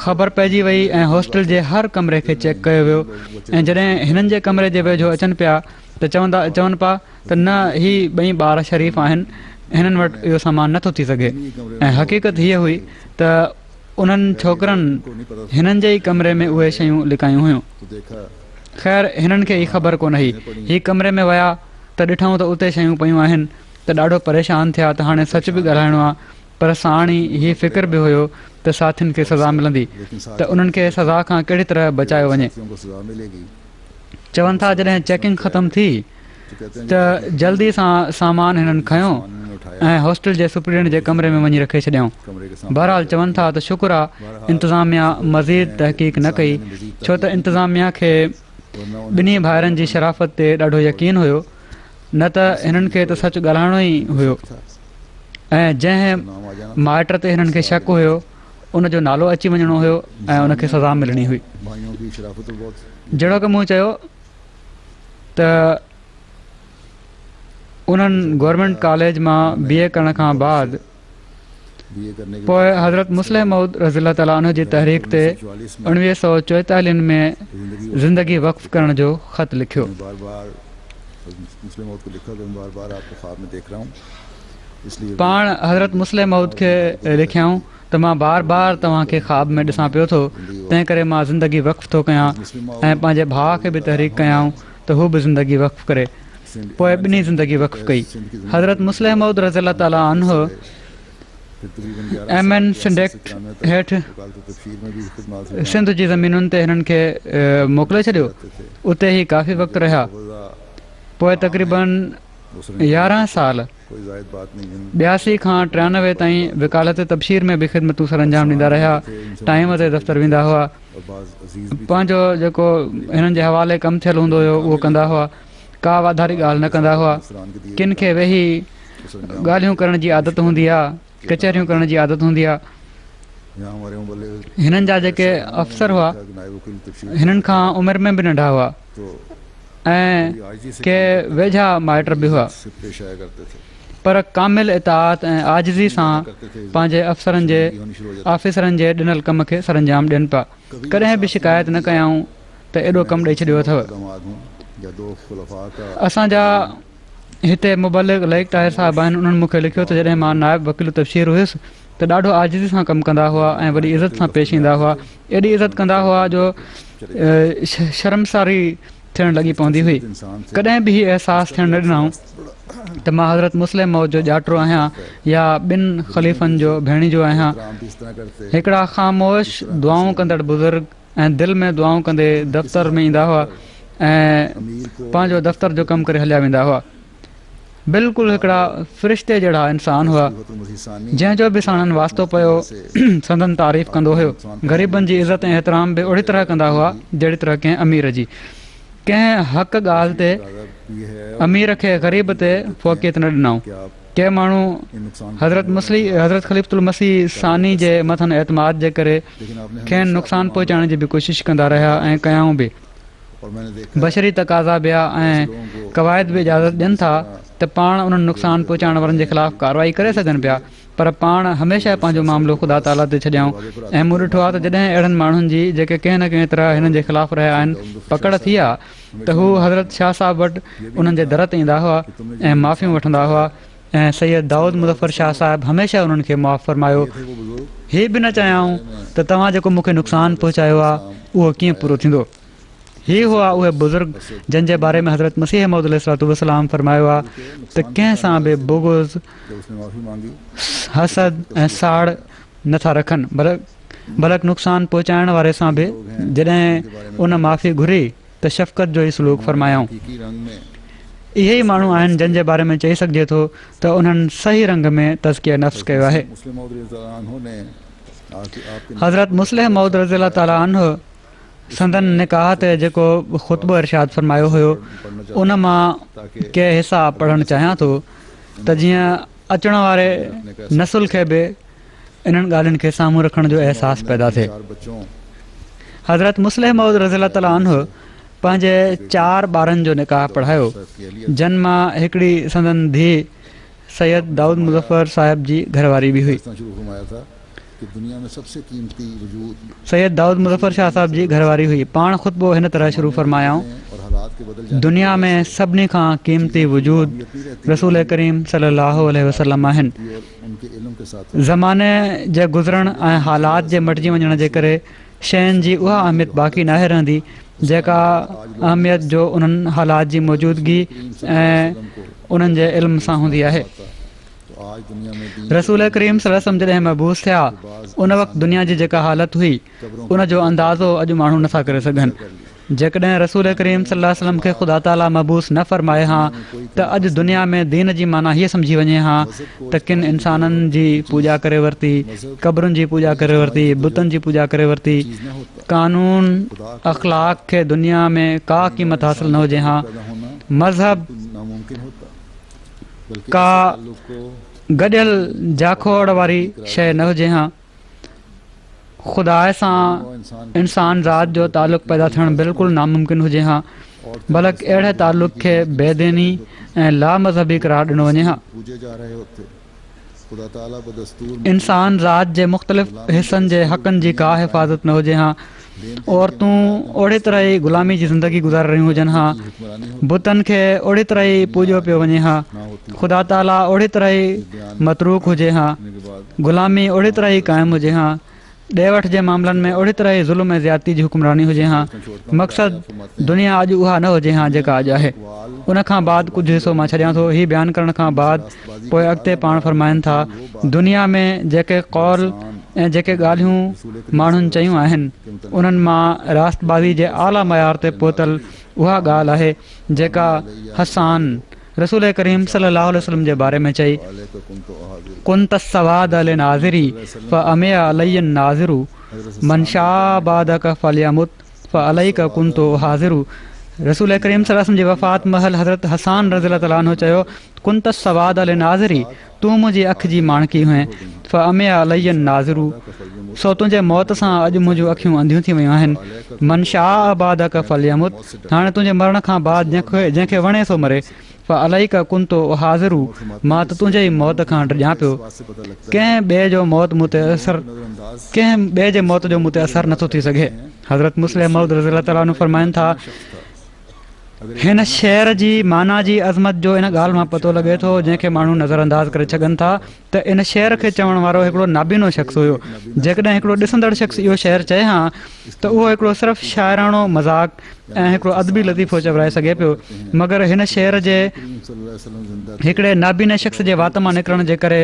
B: ख़बर पइजी वई ऐं हॉस्टल जे हर कमरे खे चेक कयो वियो ऐं जॾहिं हिननि जे कमरे जे वेझो अचनि पिया त चवनि पिया त न ही 2 ॿार शरीफ़ आहिनि, हिननि वटि इहो सामान नथो थी सघे। ऐं हक़ीक़त हीअ हुई त उन्हनि छोकिरनि हिननि जे ई कमरे में उहे शयूं लिकायूं हुयूं। ख़ैर हिननि खे ई ख़बर कोन हुई। हीअ कमरे में विया त ॾिठऊं त उते शयूं पियूं आहिनि त ॾाढो परेशान थिया त हाणे सच बि ॻाल्हाइणो आहे, पर साण ई हीअ फ़िक्र बि हुयो त साथियुनि खे सज़ा मिलंदी त उन्हनि खे सज़ा खां कहिड़ी तरह बचायो वञे। चवनि था जॾहिं चेकिंग ख़तमु थी त जल्दी सां सामान हिननि खयो ऐं हॉस्टल जे सुप्रिटेंडेंट जे कमरे में वञी रखे छॾियऊं। बहरहाल चवनि था त शुक्र आहे इंतिज़ामिया मज़ीद तहक़ीक़ न कई, छो त इंतिज़ामिया खे ॿिन्ही भाइरनि जी शराफ़त ते ॾाढो यकीन हुयो, न त हिननि खे त सच ॻाल्हाइणो ई हुयो। ऐं जंहिं माइट ते हिननि खे शक हुयो उनजो नालो अची वञिणो हुयो ऐं उनखे सज़ा मिलणी हुई। जहिड़ो की मूं चयो त उन्हनि गवर्नमेंट कॉलेज मां BA करण खां बाद पोइ हज़रत मुस्लिम मऊद रज़ी ताला अन्हु जी तहरीक ते 1944 में ज़िंदगी वक़्फ़ करण जो ख़त लिखियो। पाण हज़रत मुस्लिम मऊद खे लिखियाऊं त मां बार बार तव्हांखे ख़्वाब में ॾिसां पियो थो, तंहिं करे मां ज़िंदगी वक़्फ़ थो कयां ऐं पंहिंजे भाउ खे बि तहरीक कयाऊं त हू बि ज़िंदगी वक़्फ़ करे। पोइ ॿिन्ही ज़िंदगी वक़्फ़ कई। हज़रत मुस्लिम मऊद रज़ी ताला अन्हु MN सिंडेक्ट हेठि सिंध जी ज़मीनुनि ते हिननि खे मोकिले छॾियो। उते ई काफ़ी वक़्तु रहिया। पोइ तक़रीबन 11 साल 82 खां 93 ताईं वकालत तबशीर में बि ख़िदमतूं सर अंजाम ॾींदा रहिया। टाइम ते दफ़्तर वेंदा हुआ। पंहिंजो जेको हिननि जे हवाले कमु थियलु हूंदो हुयो उहो कंदा हुआ। का वाधारी ॻाल्हि न कंदा हुआ। किन खे वेही ॻाल्हियूं करण जी आदत हूंदी आहे, कचहरियूं करण जी आदत हूंदी आहे। हिननि जा जेके अफ़सर हुआ हिननि खां उमिरि में बि नंढा हुआ ऐं के वेझा माइट बि हुआ, पर कामिल इताअत ऐं आजिज़ी सां पंहिंजे अफ़सरनि जे ऑफिसरनि जे ॾिनल कम खे सर अंजाम ॾियनि पिया। कॾहिं बि शिकायत न कयाऊं त एॾो कमु ॾेई छॾियो अथव। असांजा हिते मुबलिग लईक ताहिर साहिब आहिनि। उन्हनि मूंखे लिखियो त जॾहिं मां नाइब वकील तबशीर हुयुसि त ॾाढो आजिज़ी सां कमु कंदा हुआ ऐं वॾी इज़त सां पेश ईंदा हुआ। एॾी इज़त कंदा हुआ जो शर्मसारी थियणु लॻी पवंदी हुई। कॾहिं बि हीउ अहसासु थियणु न ॾिनऊं त मां हज़रत मुस्लिम मौद जो ॼाटो आहियां या ॿिनि ख़लीफ़नि जो भेणी जो आहियां। हिकिड़ा ख़ामोश दुआऊं कंदड़ बुज़ुर्ग ऐं दिलि में दुआऊं कंदे दफ़्तर में ईंदा हुआ ऐं पंहिंजो दफ़्तर जो कमु करे हलिया वेंदा हुआ। बिल्कुलु हिकिड़ा फ़रिश्ते जहिड़ा इंसान हुआ। जंहिंजो बि साणनि वास्तो पियो संदन तारीफ़ कंदो हुयो। ग़रीबनि जी इज़त ऐं एतिराम बि ओड़ी तरह कंदा हुआ जहिड़ी तरह कंहिं अमीर जी। कंहिं हक़ ॻाल्हि ते अमीर खे ग़रीब ते फ़ोक़ियत न ॾिनऊं। के माण्हू हज़रत ख़लीफ़ुल मसीह सानी जे मथां एतमाद जे करे खेनि नुक़सानु पहुचाइण जी बि कोशिशि कंदा रहिया ऐं कयाऊं बि। बशरी तक़ाज़ा ॿिया ऐं क़वाइद बि इजाज़त ॾियनि था त पाण उन्हनि नुक़सानु पहुचाइण वारनि जे ख़िलाफ़ु कारवाई करे सघनि पिया, पर पाण हमेशह पंहिंजो मामिलो ख़ुदा ताला ते छॾियऊं। ऐं मूं ॾिठो आहे त जॾहिं अहिड़नि माण्हुनि जी जेके कंहिं न कंहिं तरह हिननि जे ख़िलाफ़ु रहिया आहिनि पकड़ थी आहे त हू हज़रत शाह साहिब वटि उन्हनि जे दर ते ईंदा हुआ ऐं माफ़ियूं वठंदा हुआ। ऐं सैयद दाऊद मुज़फ़र शाह साहिबु हमेशह उन्हनि खे मुआफ़ फ़रमायो। हीअ बि न चाहियूं त तव्हां जेको मूंखे नुक़सानु पहुचायो आहे उहो कीअं पूरो थींदो। हीअ हुआ उहे बुज़ुर्ग जंहिंजे बारे में हज़रत मसीह मौद अलैहिस्सलाम फ़रमायो आहे त कंहिं सां बि बुग़्ज़, हसद ऐं साड़ नथा रखनि, बल्कि नुक़सानु पहुचाइण वारे सां बि जॾहिं उन माफ़ी घुरी त शफ़क़त जो ई सलूक फ़रमायूं। इहे ई माण्हू आहिनि जंहिंजे बारे में चई सघिजे थो त उन्हनि सही रंग में तज़किया नफ़्स कयो आहे। हज़रत मुस्लिह मौद रज़ियल्लाहु ताला अन्हु संदन निकाह ते जेको ख़ुतबो इरशाद फ़रमायो हुयो उन मां के हिसा पढ़णु चाहियां थो त जीअं अचण वारे नसुल खे बि इन्हनि ॻाल्हियुनि खे साम्हूं रखण जो अहसासु पैदा थिए। हज़रत मुस्लिह मौद रज़ियल्लाहु ताला अन्हु पंहिंजे 4 ॿारनि जो निकाह पढ़ायो, जिन मां हिकिड़ी संदन धीउ सैयद दाऊद मुज़फ़र साहिब जी घरवारी बि हुई। सैयद दाऊद मुज़फ़र शाह साहिब जी घरवारी हुई। पाण ख़ुतबो हिन तरह शुरू फ़रमायाऊं, दुनिया में सभिनी खां क़ीमती वजूद रसूल करीम सल्लल्लाहु अलैहि वसल्लम आहिनि। ज़माने जे गुज़रण ऐं हालात जे मटिजी वञण जे करे शयुनि जी उहा अहमियत बाक़ी नाहे रहंदी जेका अहमियत जो उन्हनि हालात जी मौजूदगी ऐं उन्हनि जे इल्म सां हूंदी आहे। रसूल करीम सल्लल्लाहु अलैहि वसल्लम जॾहिं महबूस थिया उन वक़्तु दुनिया जी जेका हालत हुई उन जो अंदाज़ो अॼु माण्हू नथा करे सघनि। जेकॾहिं रसूल करीम सल्लल्लाहु अलैहि वसल्लम खे ख़ुदा ताला महबूस न फ़रमाए हा त अॼु दुनिया में दीन जी माना हीअ सम्झी वञे हा त किन इंसाननि जी पूॼा करे वरिती, क़बरुनि जी पूॼा करे वरिती, बुतनि जी पूॼा करे वरिती। कानून अख़लाक खे दुनिया में का क़ीमत हासिल न हुजे हा, मज़हब का गॾियल जाखोड़ वारी शइ न हुजे हा, ख़ुदा सां इंसान ज़ात जो तालुक़ पैदा थियणु बिल्कुलु नामुमकिन हुजे हा, बल्कि अहिड़े तालुक़ खे बेदीनी ऐं लामज़हबी करार ॾिनो वञे हा। इंसान ज़ात जे मुख़्तलिफ़ हिसनि जे हक़नि जी का हिफ़ाज़त न हुजे हा, औरतूं ओड़ी तरह ई ग़ुलामी जी ज़िंदगी गुज़ारे रहियूं हुजनि हा, बुतनि खे ओड़ी तरह ई पूॼो पियो वञे हा, ख़ुदा ताला ओड़ी तरह ई मतरूक हुजे हा, ग़ुलामी ओड़ी तरह ई क़ाइमु हुजे हा, ॾे वठि जे मामलनि में ओड़ी तरह ई ज़ुल्म ऐं ज़्यादती जी हुक्मरानी हुजे हा। मक़सदु दुनिया अॼु उहा न हुजे हा जेका अॼु आहे। उन खां बाद कुझु हिसो मां छॾियां थो। हीउ बयानु करण खां बाद पोइ अॻिते पाण फ़रमाइनि था, दुनिया में जेके कौल ऐं जेके ॻाल्हियूं माण्हुनि चयूं आहिनि उन्हनि मां रास्तबाज़ी जे आला मयार ते पहुतल उहा ॻाल्हि आहे जेका हसान रसूल करीम सल्लल्लाहु अलैहि वसल्लम जे बारे में चई, कुंत सवाद अल नाज़िरी फ़अमिया अलयन नाज़िरू मन शाबादक फलियमुत फ़अलैक कुंतो हाज़िरू। रसूल करीम सल्लल्लाहु अलैहि वसल्लम जी वफ़ात महल हज़रत हसान रज़ियल्लाहु तआला अन्हु चयो, कुंत सवाद अल नाज़िरी, तूं मुंहिंजी अखि जी माणकी हुएं, फ़अमिया अलयन नाज़िरू, सो तुंहिंजे मौत सां अॼु मुंहिंजूं अखियूं अंधियूं थी वियूं आहिनि। मन शाबादक फलियमुत, हाणे तुंहिंजे मरण खां बाद जंहिंखे वणे सो मरे, फ़अलैक कुंतो हाज़िरू, मां त तुंहिंजे ई मौत खां ॾियां पियो। कंहिं ॿिए जो मौत मूं ते कंहिं ॿिए जे मौत जो मूं ते असरु नथो थी सघे। हज़रत मुस्लिम मौद रज़ियल्लाहु ताला अन्हु फ़रमाइनि था, हिन शेर जी माना जी अज़मत जो इन ॻाल्हि मां पतो लॻे थो जंहिंखे माण्हू नज़रअंदाज़ करे सघनि था त इन शेर खे चवण वारो हिकिड़ो नाबीनो शख़्स हुयो। जेकॾहिं हिकिड़ो ॾिसंदड़ शख़्स इहो शेर चए हा त उहो हिकिड़ो सिर्फ़ु शाइराणो मज़ाक़ ऐं हिकिड़ो अदबी लतीफ़ो चवराए सघे पियो, मगर हिन शेर जे हिकिड़े नाबीने शख़्स जे वात मां निकिरण जे करे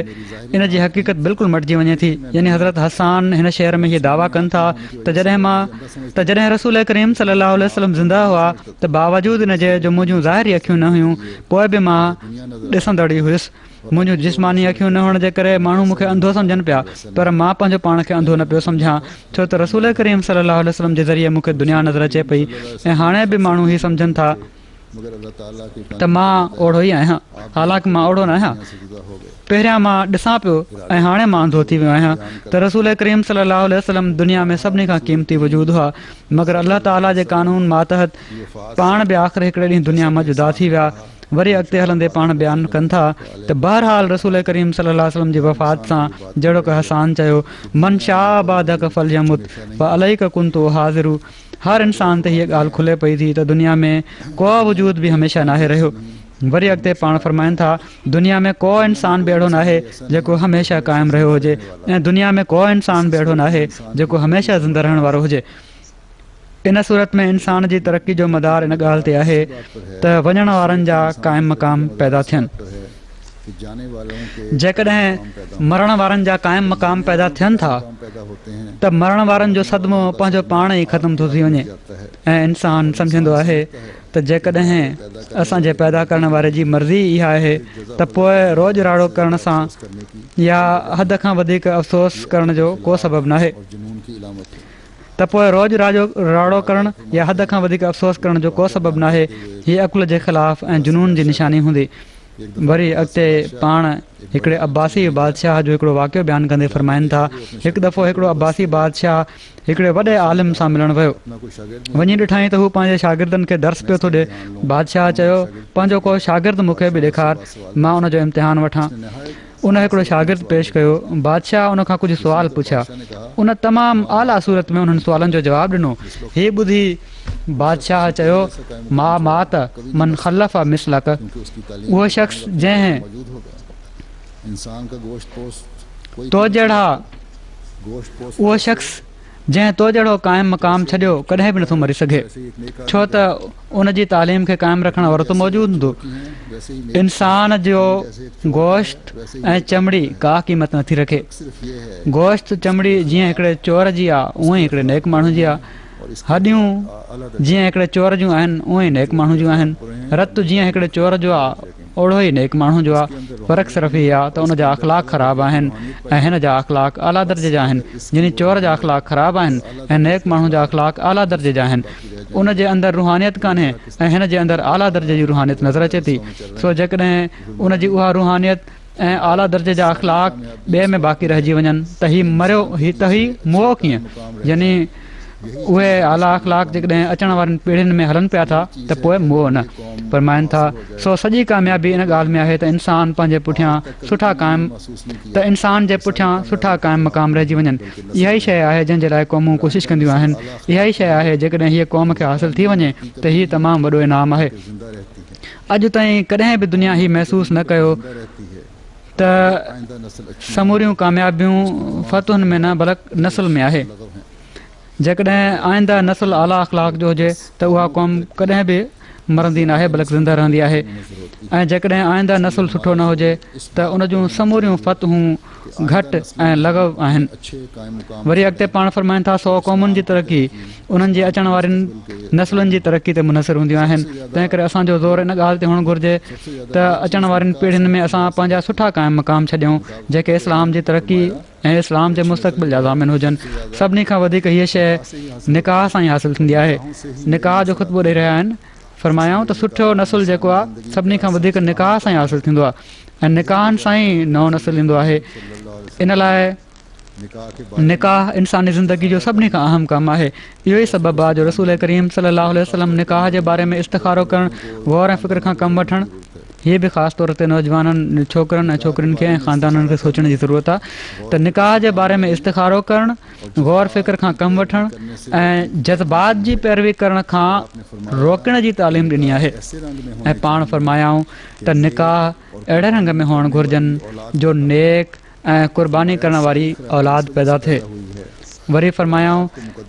B: इन जी हक़ीक़त बिल्कुलु मटिजी वञे थी। यानी हज़रत हसान हिन शेर में हीअ दावा कनि था त जॾहिं रसूल करीम सल्लल्लाहु अलैहि वसल्लम ज़िंदा हुआ त बावजूदि इन जे जो मुंहिंजूं ज़ाहिरी अखियूं न हुयूं पोइ बि मां ॾिसंदड़ ई हुयुसि। मुंहिंजूं जिस्मानी अखियूं न हुअण जे करे माण्हू मूंखे अंधो सम्झनि पिया, पर मां पंहिंजो पाण खे अंधो न पियो सम्झां, छो त रसूल करीम सल्लल्लाहु अलैहि वसल्लम जे ज़रिए मूंखे दुनिया नज़र अचे पई। ऐं हाणे बि माण्हू हीअ सम्झनि था
A: मगर अल्लाह ताला के
B: त मां ओढ़ो ई आहियां, हालांकि मां ओढ़ो न आहियां।
A: से जुदा हो गए।
B: पहिरियां मां ॾिसां पियो ऐं हाणे मां अंधो थी वियो आहियां त रसूल करीम सल्लल्लाहु अलैहि वसल्लम दुनिया में सभिनी खां क़ीमती वजूद हुआ, मगर अल्लाह ताला जे कानून मातहत पाण बि आख़िर हिकिड़े ॾींहुं दुनिया मां जुदा थी विया। वरी अॻिते हलंदे पाण बयानु कनि था त बहरहाल रसूल करीम सल्लल्लाहु अलैहि वसल्लम जी वफ़ात सां जहिड़ो की हसान चयो, मन शाह बादक फल यमुत व अलैक कुंतु हाज़िरु, हर इंसान ते हीअ ॻाल्हि खुले पई थी त दुनिया में को वजूद बि हमेशह नाहे रहियो। वरी अॻिते पाण फरमाइनि था दुनिया में को इंसान बि अहिड़ो नाहे जेको हमेशह क़ाइमु रहियो हुजे, ऐं दुनिया में को इंसान बि अहिड़ो नाहे जेको हमेशह ज़िंदा रहण वारो हुजे। इन सूरत में इंसान जी तरक़ी जो मदार इन ॻाल्हि ते आहे त वञण वारनि जा क़ाइम मक़ाम पैदा थियनि। जेकॾहिं मरण वारनि जा क़ाइम मक़ाम पैदा थियनि था त मरण वारनि जो सदमो पंहिंजो पाण ई ख़तमु थो थी वञे, ऐं इंसानु सम्झंदो आहे त जेकॾहिं असांजे पैदा करण वारे जी मर्ज़ी इहा आहे त पोइ रोज़ु राड़ो करण सां या हद खां वधीक अफ़सोस करण जो को सबबु नाहे, त पोइ रोज़ु राड़ो करणु या हद खां वधीक अफ़सोस करण जो को सबबु नाहे। हीअ अकुल जे ख़िलाफ़ु ऐं जुनून जी निशानी हूंदी। वरी अॻिते पाण हिकिड़े अब्बासी बादशाह जो हिकिड़ो वाक़ियो बयानु कंदे फरमाइनि था, हिकु दफ़ो हिकिड़ो अब्बासी बादशाह हिकिड़े वॾे आलिम सां मिलणु वियो। वञी ॾिठईं त हू पंहिंजे शागिर्दनि खे दर्स पियो थो ॾिए। बादशाह चयो पंहिंजो को शागिर्द मूंखे बि ॾेखार, मां उनजो इम्तिहान वठां। उन हिकिड़ो शागिर्द पेश कयो। बादशाह उन खां कुझु सुवाल पुछिया। उन तमामु आला सूरत में उन्हनि सुवालनि जो जवाबु ॾिनो। हीअ ॿुधी बादशाह चयो मा मात मन ख़लफ़ मिसलक, उहो शख़्स जंहिं तो जहिड़ा उहो शख़्स जंहिं तो जहिड़ो क़ाइमु मक़ाम छॾियो कॾहिं बि नथो मरी सघे, छो त उन जी तालीम खे क़ाइमु रखण वारो त मौजूदु हूंदो। इंसान जो गोश्त ऐं चमड़ी का क़ीमत नथी रखे। गोश्त चमड़ी जीअं हिकिड़े चोर जी आहे उअं ई हिकिड़े नेक माण्हू जी आहे। हॾियूं जीअं हिकिड़े चोर जूं आहिनि उअं ई नेक माण्हू जूं आहिनि। रतु जीअं हिकिड़े चोर जो आहे ओड़ो ई नेक माण्हू जो आहे। फ़र्क़ु सिर्फ़ु इहा आहे त उन जा अख़लाक ख़राबु आहिनि ऐं हिन जा अख़लाक आला दर्जे जा आहिनि। जिन चोर जा अख़लाक ख़राबु आहिनि ऐं नेक माण्हू जा अख़लाक आला दर्जे जा आहिनि। उन जे अंदरि रुहानियत कान्हे ऐं हिन जे अंदरि आला दर्जे जी रुहानियत नज़र अचे थी। सो जेकॾहिं उन जी उहा रुहानियत ऐं आला दर्जे जा अख़लाक ॿिए में बाक़ी रहिजी वञनि त हीउ मरियो, हीउ मुओ कीअं, यानी उहे आला अख़लाक जेकॾहिं अचण वारनि पीढ़ियुनि में हलनि पिया था त पोइ मुओ न। फरमाइनि था सो सॼी कामयाबी इन ॻाल्हि में आहे त इंसान पंहिंजे पुठियां सुठा क़ाइमु मक़ाम रहिजी वञनि। इहा ई शइ आहे जंहिंजे लाइ क़ौमूं कोशिशि कंदियूं आहिनि। इहा ई शइ आहे जेकॾहिं हीअ क़ौम खे हासिलु थी वञे त हीउ तमामु वॾो इनाम आहे। अॼु ताईं कॾहिं बि दुनिया हीउ महसूसु न कयो त समूरियूं कामयाबियूं फ़तुहनि में न बल्कि नसुल में आहे। जेकॾहिं आईंदा नसुल आला अख़लाक जो हुजे त उहा क़ौम कॾहिं बि मरंदी नाहे बल्कि ज़िंदा रहंदी आहे। ऐं जेकॾहिं आईंदा नसुल सुठो न हुजे त उन जूं समूरियूं फ़तहूं घटि ऐं लॻव आहिनि। वरी अॻिते पाण फरमाइनि था सौ क़ौमुनि जी तरक़ी उन्हनि जे अचण वारनि नसुलनि जी तरक़ी ते मुनसिर हूंदियूं आहिनि। तंहिं करे असांजो ज़ोर इन ॻाल्हि ते हुअणु घुरिजे त अचण वारनि पीढ़ियुनि में असां पंहिंजा सुठा क़ाइमु मक़ाम छॾियूं जेके इस्लाम जी तरक़ी ऐं इस्लाम जे मुस्तक़बिल जा ज़ामिन हुजनि। सभिनी खां वधीक हीअ शइ निकाह सां ई हासिलु थींदी आहे। निकाह जो ख़ुतबो ॾेई रहिया आहिनि। फरमायाऊं त सुठो नसुल जेको आहे सभिनी खां वधीक निकाह सां ई हासिलु थींदो आहे ऐं निकाहनि सां ई नओं नसुलु ईंदो आहे। इन लाइ निकाह इंसानी ज़िंदगी जो सभिनी खां अहम कमु आहे। इहो ई सबबु आहे जो रसूल करीम सल्लल्लाहु अलैहि वसल्लम निकाह जे बारे में इस्तिखारो करणु, गौर ऐं फ़िक्र खां कमु वठणु, हीअ बि ख़ासि तौर ते नौजवाननि छोकिरनि ऐं छोकिरियुनि खे ऐं ख़ानदाननि खे सोचण जी ज़रूरत आहे त निकाह जे बारे में इस्तिखारो करणु, गौर फ़िक्र खां कमु वठणु ऐं जज़्बात जी पैरवी करण खां रोकण जी तालीम ॾिनी आहे। ऐं पाण फरमायाऊं त निकाह अहिड़े रंग में हुअणु घुरिजनि जो नेक ऐं क़ुर्बानी करण वारी औलाद पैदा थिए। वरी फरमायाऊं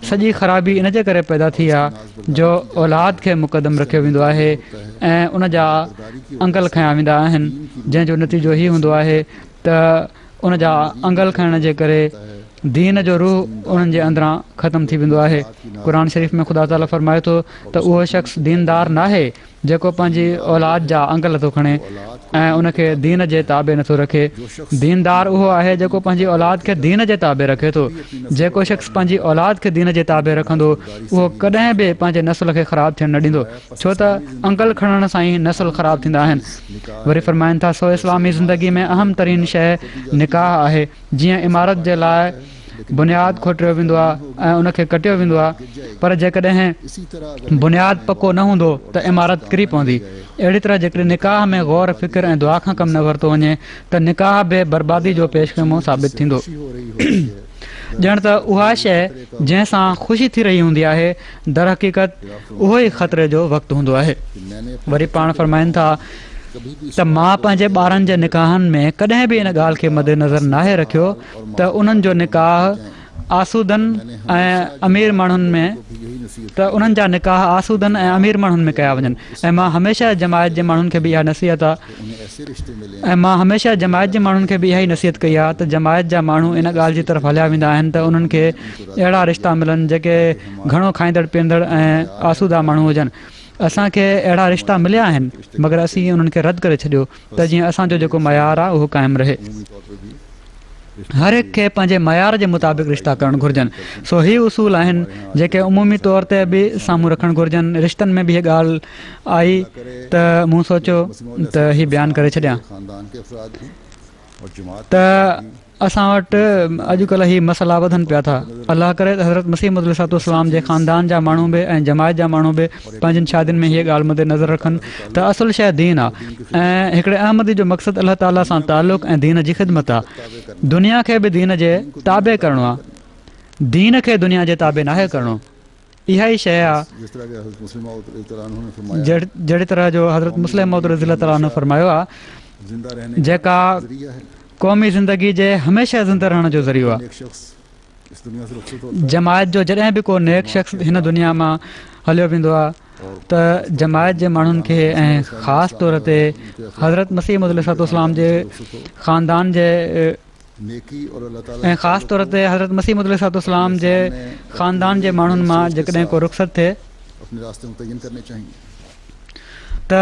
B: सॼी ख़राबी इन जे करे पैदा थी आहे जो औलाद खे मुक़दम रखियो वेंदो आहे ऐं उन जा अंगल खयां वेंदा आहिनि, जंहिंजो नतीजो हीअ हूंदो आहे त उन जा अंगल खणण जे करे दीन जो रूह उन्हनि जे अंदरां ख़तमु थी वेंदो आहे। क़ुर शरीफ़ में ख़ुदा ताला फरमाए थो त उहो शख़्स दीनदार नाहे जेको पंहिंजी औलाद जा अंगल थो खणे ऐं उनखे दीन जे ताबे नथो रखे। दीनदार उहो आहे जेको पंहिंजी औलाद खे दीन जे ताबे रखे थो। जेको शख़्स पंहिंजी औलाद खे दीन जे ताबे रखंदो उहो कॾहिं बि पंहिंजे नसुल खे ख़राबु थियणु न ॾींदो, छो त अंगल खणण सां ई नसुल ख़राबु थींदा आहिनि। वरी फ़रमाइनि था, सो इस्लामी ज़िंदगी में अहम तरीन शइ निकाह आहे। जीअं इमारत जे लाइ बुनियादु खोटियो वेंदो आहे ऐं उनखे कटियो वेंदो आहे, पर जेकॾहिं बुनियादु पको न हूंदो त इमारत किरी पवंदी। अहिड़ी तरह जेकॾहिं निकाह में गौर फ़िक्र ऐं दुआ खां कमु न वरितो वञे त निकाह बि बर्बादी जो पेशक़दमो साबित थींदो। ॼण त उहा शइ जंहिंसां ख़ुशी थी रही हूंदी आहे दर हक़ीक़त उहो ई ख़तरे जो वक़्तु हूंदो आहे। वरी पाण फ़रमाइनि था त मां पंहिंजे ॿारनि जे निकाहनि में कॾहिं बि इन ॻाल्हि खे मदेनज़र नाहे रखियो त उन्हनि जो निकाह आसूदनि ऐं अमीर माण्हुनि में उन्हनि जा निकाह आसूदनि ऐं अमीर माण्हुनि में कया वञनि। ऐं मां हमेशह जमायत जे माण्हुनि खे बि इहा नसीहत कई आहे त जमायत जा माण्हू इन ॻाल्हि जी तरफ़ हलिया वेंदा आहिनि त उन्हनि खे अहिड़ा रिश्ता मिलनि जेके घणो खाईंदड़ पीअंदड़ ऐं आसूदा माण्हू हुजनि। असांखे अहिड़ा रिश्ता मिलिया आहिनि मगर असीं उन्हनि खे रद्द करे छॾियो त जीअं असांजो जेको मयार आहे उहो क़ाइमु रहे। हर हिकु खे पंहिंजे मयार जे मुताबिक़ रिश्ता करणु घुरिजनि। सो ही उसूल आहिनि जेके उमूमी तौर ते बि साम्हूं रखणु घुरिजनि। रिश्तनि में बि हीअ ॻाल्हि आई त मूं सोचियो त हीउ बयानु करे छॾियां त असां वटि अॼुकल्ह ही मसइला वधनि पिया था। अलाह करे हज़रत मसीह मौद अलैहिस्सलाम जे ख़ानदान जा माण्हू बि ऐं जमायत जा माण्हू बि पंहिंजनि शादियुनि में हीअ ॻाल्हि मदे नज़र रखनि त असुल शइ दीन आहे ऐं हिकिड़े अहमदी जो मक़सदु अलाह ताला सां तालुक़ु ऐं दीन जी ख़िदमत आहे। दुनिया खे बि दीन जे ताबे करिणो आहे, दीन खे दुनिया जे ताबे नाहे करिणो। इहा ई शइ आहे जहिड़ी तरह जो हज़रत मुस्लिम मौद रज़ी ताला ने फरमायो आहे जेका क़ौमी ज़िंदगी जे हमेशह ज़िंदा रहण जो ज़रियो आहे। जमायत जो जॾहिं बि को नेक शख़्स हिन दुनिया मां हलियो वेंदो आहे त जमायत जे माण्हुनि खे ऐं ख़ासि तौर ते हज़रत मसीह मौद अलैहिस्सलाम जे ख़ानदान जे ऐं ख़ासि तौर ते हज़रत मसीह मौद अलैहिस्सलाम जे ख़ानदान जे माण्हुनि मां जेकॾहिं को रुख़सत थिए त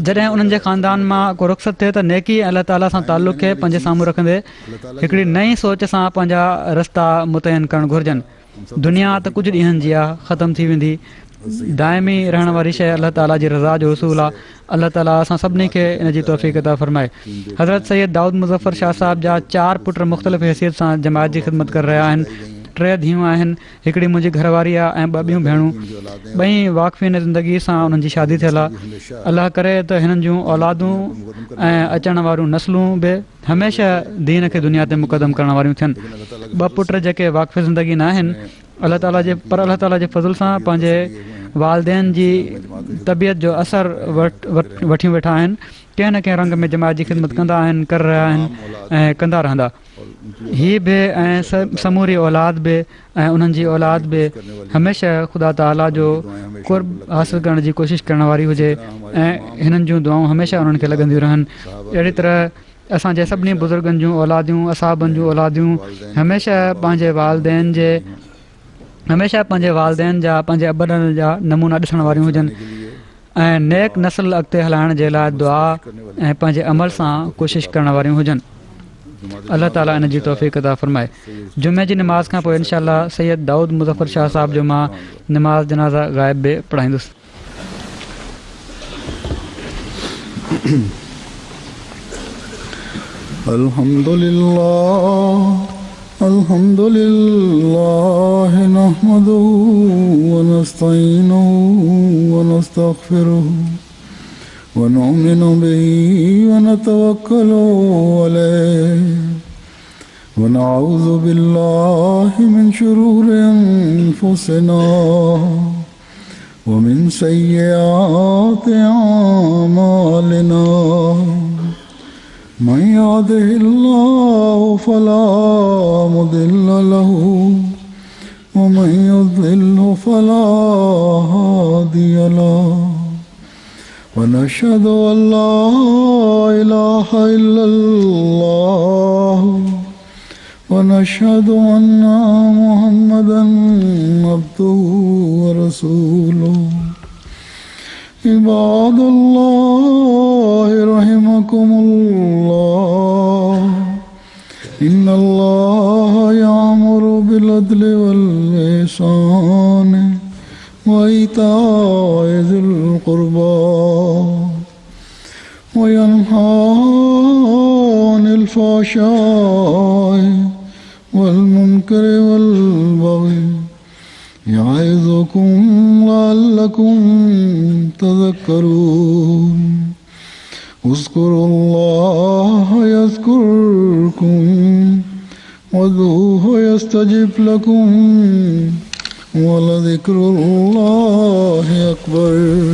B: जॾहिं उन्हनि जे ख़ानदान मां को रुख़सत थिए त नेकी अलाह ताला सां तालुक़ खे पंहिंजे साम्हूं रखंदे हिकिड़ी नई सोच सां पंहिंजा रस्ता मुतयन करणु घुरिजनि। दुनिया त कुझु ॾींहंनि जी आहे, ख़तमु थी वेंदी। दाइमी रहण वारी शइ अलाह ताला जी रज़ा जो उसूल आहे। अलाह ताला असां सभिनी खे इन जी तौफ़ीक़ अता फ़रमाए। हज़रत सैयद दाऊद मुज़फ़र शाह साहिब जा 4 पुट मुख़्तलिफ़ हैसियत सां जमायत जी ख़िदमत करे रहिया आहिनि। 3 धीअरूं आहिनि, हिकिड़ी मुंहिंजी घरवारी आहे ऐं 2 ॿियूं भेणूं। ॿई वाक़फ़ीन ज़िंदगी सां उन्हनि जी शादी थियल आहे। अलाह करे त हिननि जूं औलादूं ऐं अचण वारियूं नस्लूं बि हमेशह दीन खे दुनिया ते मुक़दम करण वारियूं थियनि। 2 पुट जेके वाक़फ़ ज़िंदगी न आहिनि अलाह ताला जे फज़ल सां पंहिंजे वालदेन जी तबियत जो असरु वठी वेठा आहिनि। कंहिं न कंहिं रंग में जमायत जी ख़िदमत कंदा आहिनि, करे रहिया आहिनि ऐं कंदा रहंदा। हीअ बि ऐं समूरी औलाद बि ऐं उन्हनि जी औलाद बि हमेशह ख़ुदा ताला जो क़ुर्ब हासिलु करण जी कोशिशि करण वारी हुजे ऐं हिननि जूं दुआऊं हमेशह उन्हनि खे लॻंदियूं रहनि। अहिड़ी तरह असांजे सभिनी बुज़ुर्गनि जूं औलादियूं, असाबनि जूं औलादियूं हमेशह पंहिंजे वालदेन जा, पंहिंजे अबनि जा नमूना ॾिसण वारियूं हुजनि ऐं नेक नस्ल अॻिते हलाइण जे लाइ दुआ ऐं पंहिंजे अमल सां कोशिशि करण वारियूं हुजनि। अलाह ताला इन जी तौफ़ीक़ अता फ़रमाए। जुमे जी नमाज़ खां पोइ इंशाअल्लाह सैयद दाऊद मुज़फ़र शाह साहिब जो मां नमाज़ जनाज़ा ग़ाइब बि पढ़ाईंदुसि।
A: अल्हम्दुलिल्लाह नहमदुहु व नस्तईनुहु व नस्तगफिरुहु व नु'मिनु बिही व नतवक्कलु अलैहि व नऊज़ु बिल्लाहि मिन शुरूरि अनफुसिना व मिन सय्यिआति अअमालिना। मन यहदिहिल्लाहु फला मुदिल्ल लहु व मन युद्लिल्हु फला हादिय लहु व नशहदु अन ला इलाहा इल्लल्लाह व नशहदु अन्ना मुहम्मदन अब्दुहु व रसूलुहु। عباد الله رحمكم الله إن الله يأمر بالعدل والإحسان وإيتاء ذي القربى وينهى عن الفحشاء والمنكر والبغي يعظكم لعلكم تذكرون اذكروا الله يذكركم وادعوه يستجب لكم ولذكر الله أكبر